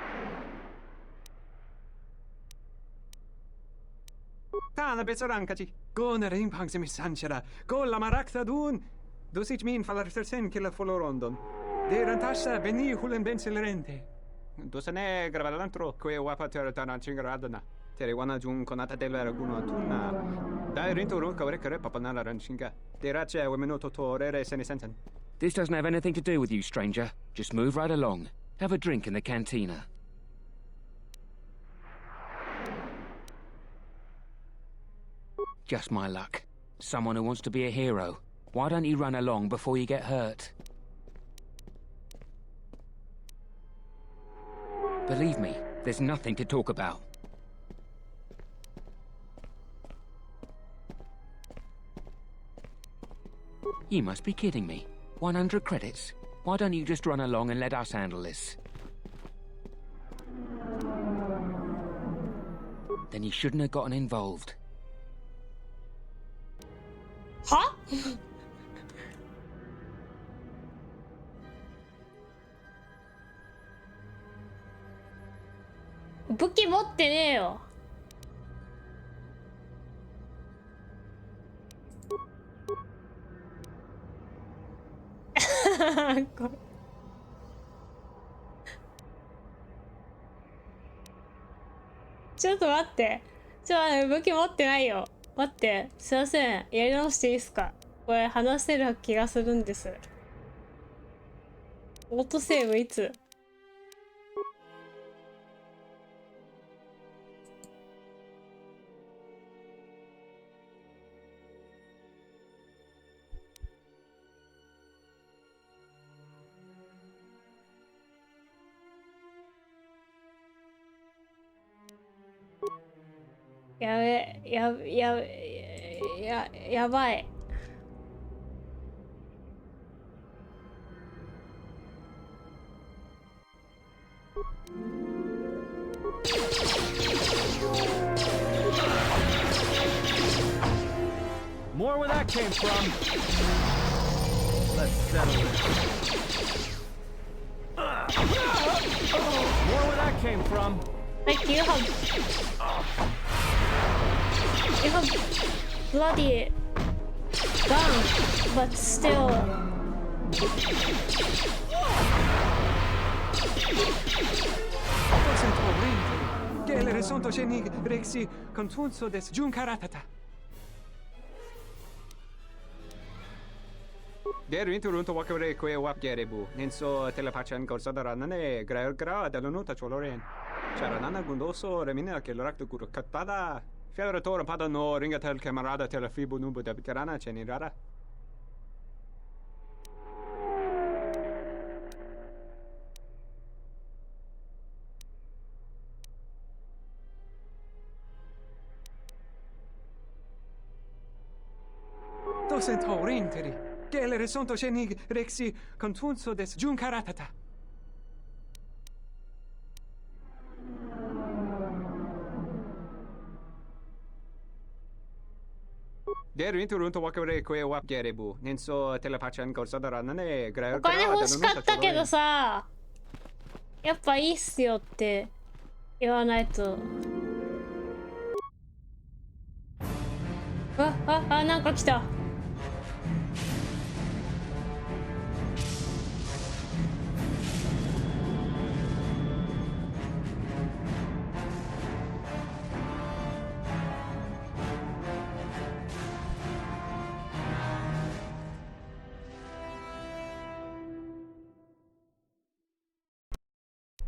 Tana betsarankachi. Go na ring pang semi sanchara. Go la marakta dun. Dosich min falartersen killa folorondon. De rantasha beni hulen benselerente. Dosane gravalantro que wapa teratana chingaradana. Tere wana jun konata de la raguno tuna. Dai rento ro kawre kare papanala ranchinga. Derache wemeno totorere senisensen. This doesn't have anything to do with you, stranger. Just move right along. Have a drink in the cantina. Just my luck. Someone who wants to be a hero. Why don't you run along before you get hurt? Believe me, there's nothing to talk about. You must be kidding me. 100 credits. Why don't you just run along and let us handle this? Then you shouldn't have gotten involved. Huh?武器持ってねえよ。ちょっと待って。武器持ってないよ。待って。すいません。やり直していいですか？これ話せる気がするんです。オートセーブいつ？やばい。More where that came from. Let's settle it. More where that came from. Like you have bloody gun, but still. Gelere sonto sheni rexi contunso des junkaratata. Gero inturunto wakore kwe wap gerebu. Nenso telepachan gorsadarane gra dalonuta choloren. Charanana gundoso remina che l'orakto guru katada. Fiora tora padano ringatel camarada telefibu nubu de bikarana chenirara. Docento rinteri. Gelere sonto shenig rexi contunso des junkaratata. Deru inte runt och wakare kwe wap gerebu. Ninso telepatchen korsadara nane お金欲しかったけどさ、やっぱいいっすよって言わないと。なんか来た。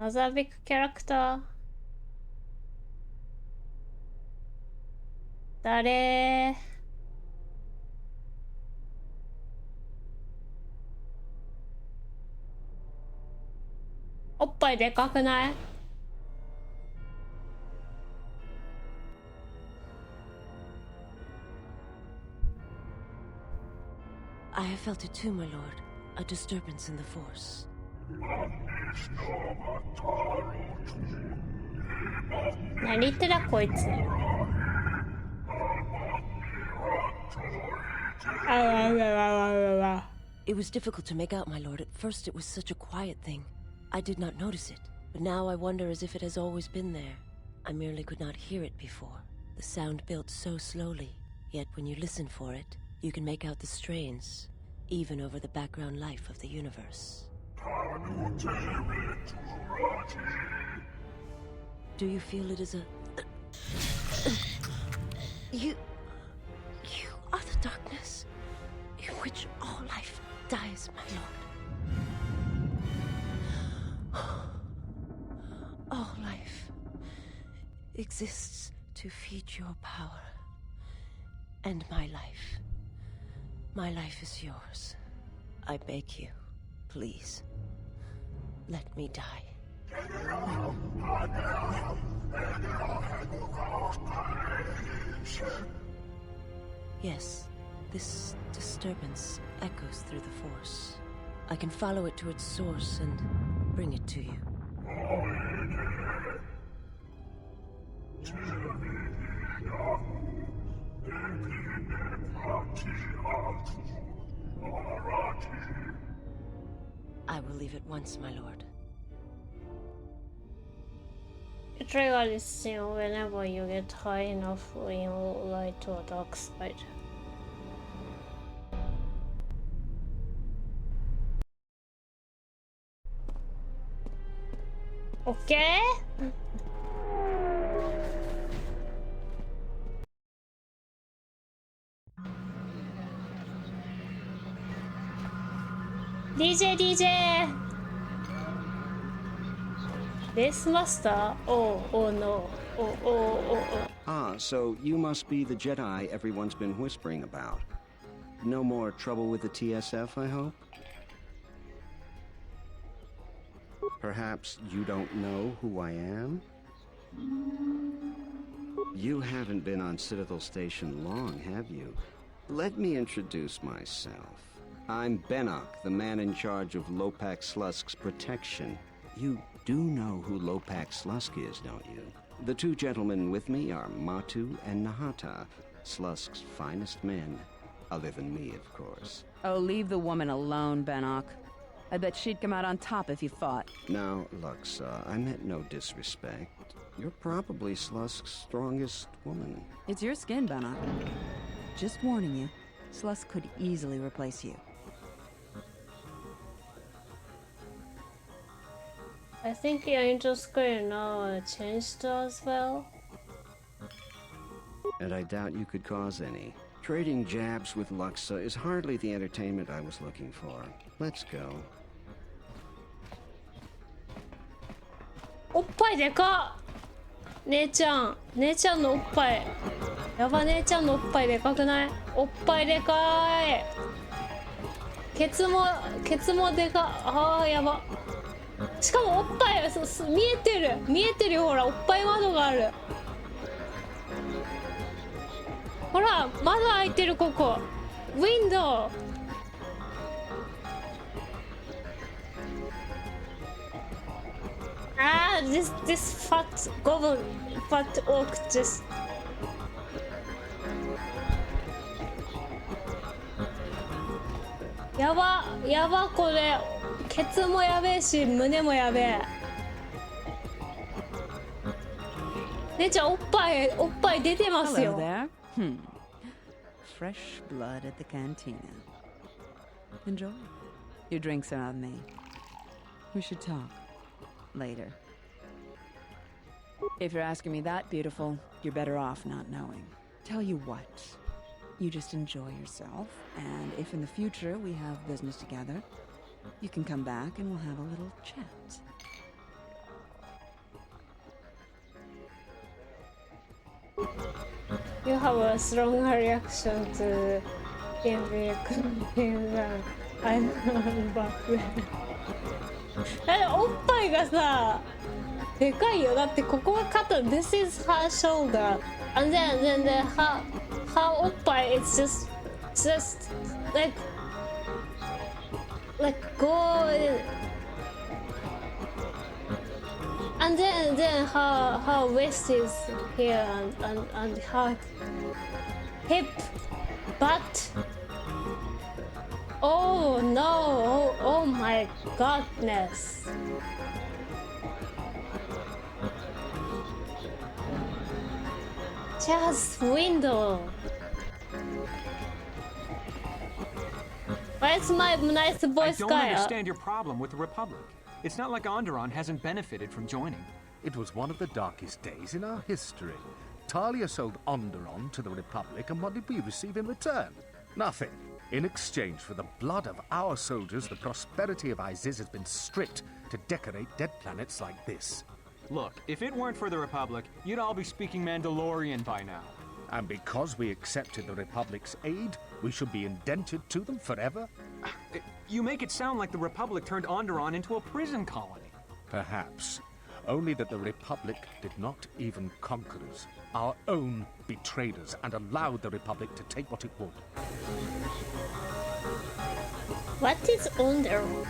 Another big character. 誰？おっぱいでかくない？ I have felt it too, my lord. A disturbance in the force. 何言ってたこいつ。It was difficult to make out, my lord. At first it was such a quiet thing. I did not notice it. But now I wonder as if it has always been there. I merely could not hear it before. The sound built so slowly. Yet when you listen for it, you can make out the strains, even over the background life of the universe. Do you feel it is a... You are the darkness in which all life dies, my lord. All life exists to feed your power. And my life is yours. I beg you, please, let me die. Yes, this disturbance echoes through the Force. I can follow it to its source and bring it to you. I will leave at once, my lord. You trigger this scene whenever you get high enough in light or dark side. Okay? DJ! This master? Oh no. Oh. Ah, so you must be the Jedi everyone's been whispering about. No more trouble with the TSF, I hope? Perhaps you don't know who I am? You haven't been on Citadel Station long, have you? Let me introduce myself. I'm Bennock, the man in charge of Lopak Slusk's protection. You do know who Lopak Slusk is, don't you? The two gentlemen with me are Matu and Nahata, Slusk's finest men. Other than me, of course. Oh, leave the woman alone, Bennock. I bet she'd come out on top if you fought. Now, Luxa, I meant no disrespect. You're probably Slusk's strongest woman. It's your skin, Bennock. Just warning you, Slusk could easily replace you. I think your Angel Square now changed as well. And I doubt you could cause any. Trading jabs with Luxa is hardly the entertainment I was looking for. Let's go. おっぱいでかっ。姉ちゃんのおっぱい。やば、姉ちゃんのおっぱいでかくない？おっぱいでかい。ケツもでかっ。あーやば。しかもおっぱい見えてるよ、ほらおっぱい窓がある。ほら窓開いてる、ここウィンドウ。Ah, this fat goblin, fat orc just. やばやば、これケツもやべえし胸もやべえ。姉ちゃんおっぱい出てますよ。 Hello there. Fresh blood at the cantina. Enjoy. Your drinks are on me. We should talk later. If you're asking me that, beautiful, you're better off not knowing. Tell you what, you just enjoy yourself, and if in the future we have business together, you can come back and we'll have a little chat. You have a strong reaction to being I know back then. おっぱいがさでかいよ。だってここが肩。 This is her shoulder, and then her おっぱい it's just like go and then her waist is here and her hip, butt. Oh no, oh my godness. Just window. Where's my nice boy Sky? I don't understand your problem with the Republic. It's not like Onderon hasn't benefited from joining. It was one of the darkest days in our history. Talia sold Onderon to the Republic, and what did we receive in return? Nothing. In exchange for the blood of our soldiers, the prosperity of Iziz has been stripped to decorate dead planets like this. Look, if it weren't for the Republic, you'd all be speaking Mandalorian by now. And because we accepted the Republic's aid, we should be indented to them forever? You make it sound like the Republic turned Onderon into a prison colony. Perhaps. Only that the Republic did not even conquer us. Our own betrayed us and allowed the Republic to take what it would. What is Onderon?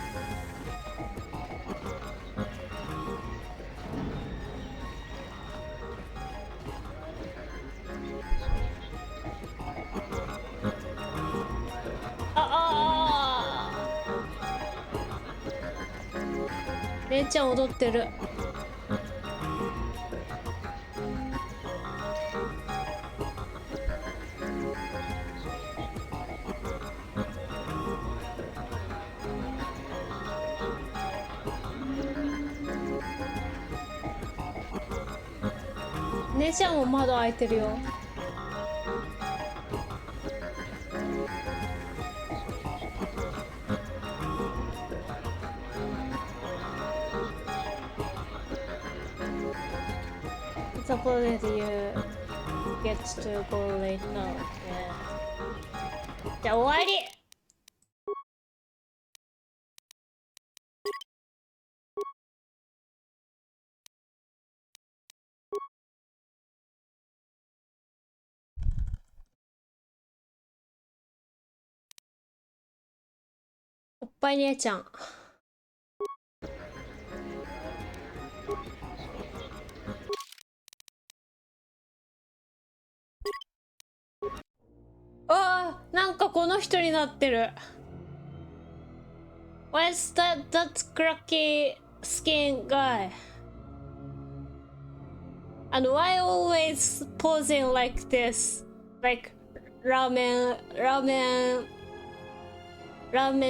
Ah! 姉ちゃん踊ってる。姉ちゃんも窓開いてるよ。It's a bullet you get to go late now. Yeah. じゃあ終わり。おっぱい姉ちゃん。あー、なんかこの人になってる。What's that cracky skin guy? And why always posing like this? Like ramen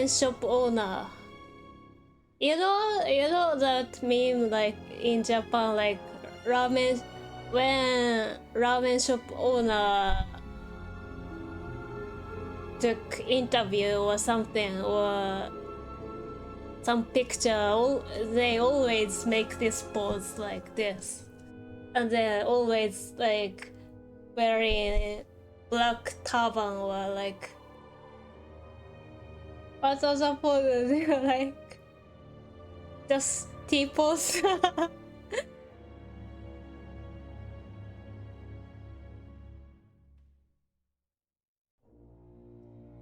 shop owner. You know that meme like in Japan, like when ramen shop owner took interview or something or some picture, they always make this pose like this, and they're always like wearing black turban or like what other poses? They're like just T-pose.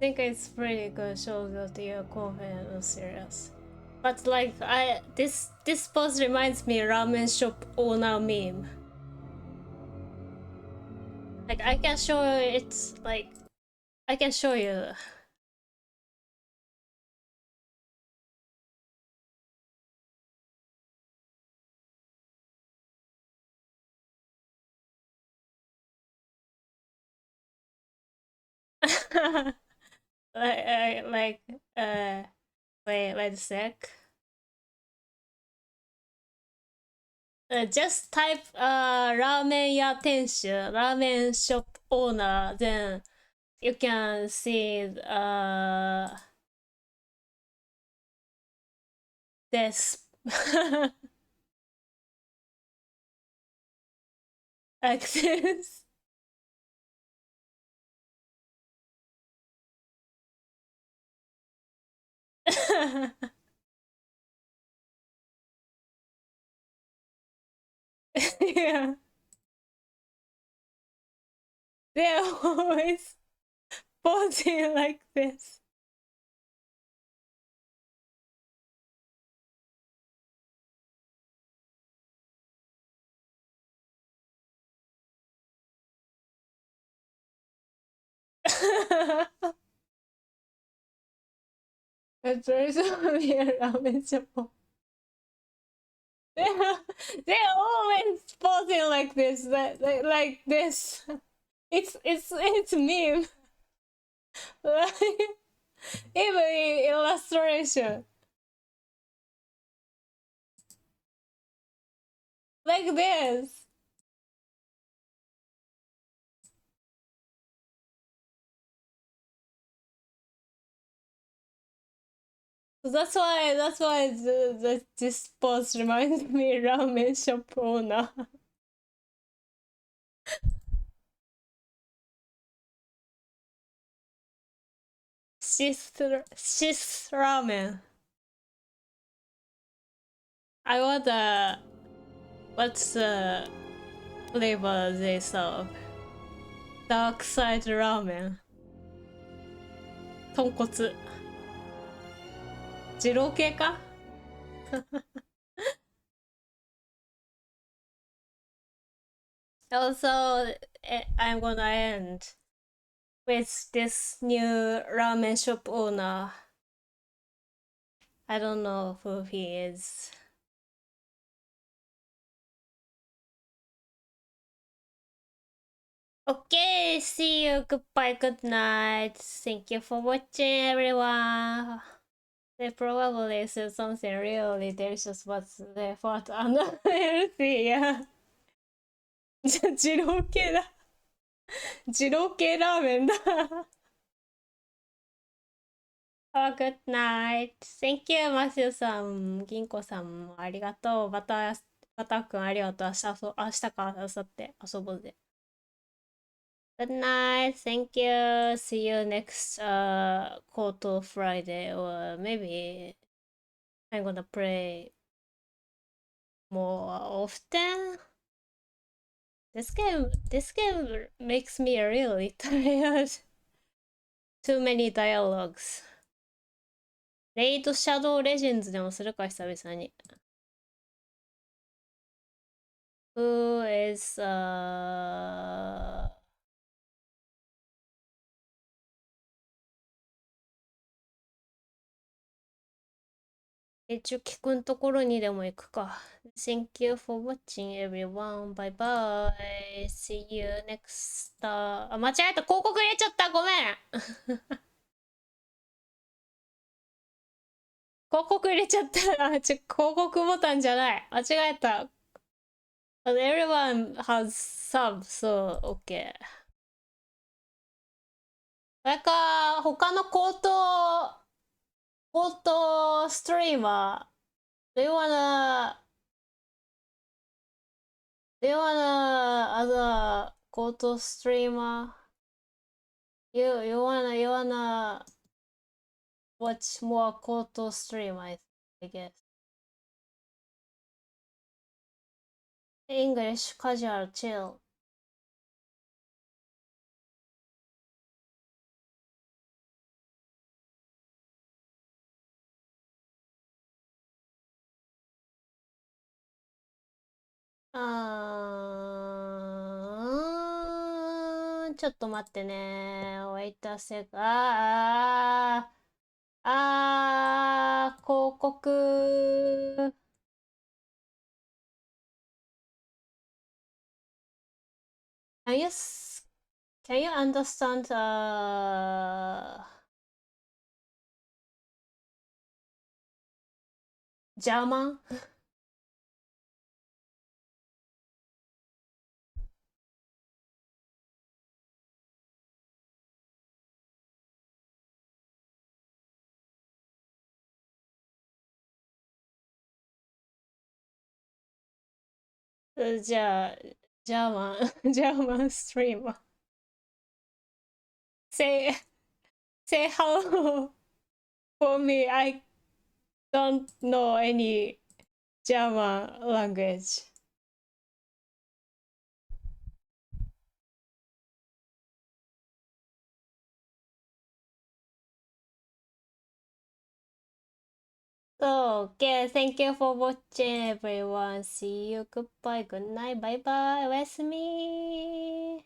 I think it's pretty good, shows that you're confident and serious. But like this pose reminds me ramen shop owner meme. Like I can show you, it's like I can show you. Wait a sec. Just type ラーメン屋店主 ramen shop owner, then you can see this. Like this. Yeah. They're always posing like this. It's very familiar ramen shop. They're always posing like this, like this. It's meme. Even in illustration. Like this. That's why this post reminds me ramen shop owner. Shis ramen. I wonder what's the flavor they serve. Dark side ramen. 豚骨。二郎系かAlso, I'm gonna end with this new ramen shop owner. I don't know who he is. Okay, see you. Goodbye, good night. Thank you for watching, everyone. They probably said something really delicious, but they thought unhealthy, yeah. 二郎系だ。二郎系ラーメンだ。Good night. Thank you, マシュさん。銀子さんもありがとう。バターくんありがとう。明日か明後日遊ぼうぜ。Good night. Thank you. See you next Koto Friday, or maybe I'm gonna play more often. This game makes me really tired. Too many dialogues. レイドシャドウレジェンズでもするか久々に。Who is一応聞くんところにでも行くか。Thank you for watching everyone. Bye bye. See you next. あ、間違えた。広告入れちゃった。ごめん。広告入れちゃった。広告ボタンじゃない。間違えた。Everyone has sub, so okay. それか、他の口頭ストリーマー。Do you wanna other 口頭ストリーマー You wanna watch more 口頭ストリーマー I guess. English, casual, chill. Ah, ちょっと待ってね。Wait a sec. 広告。Can Can you understand German? German German streamer. Say hello for me. I don't know any German language. So, okay, thank you for watching everyone. See you, goodbye, good night, bye bye, with me.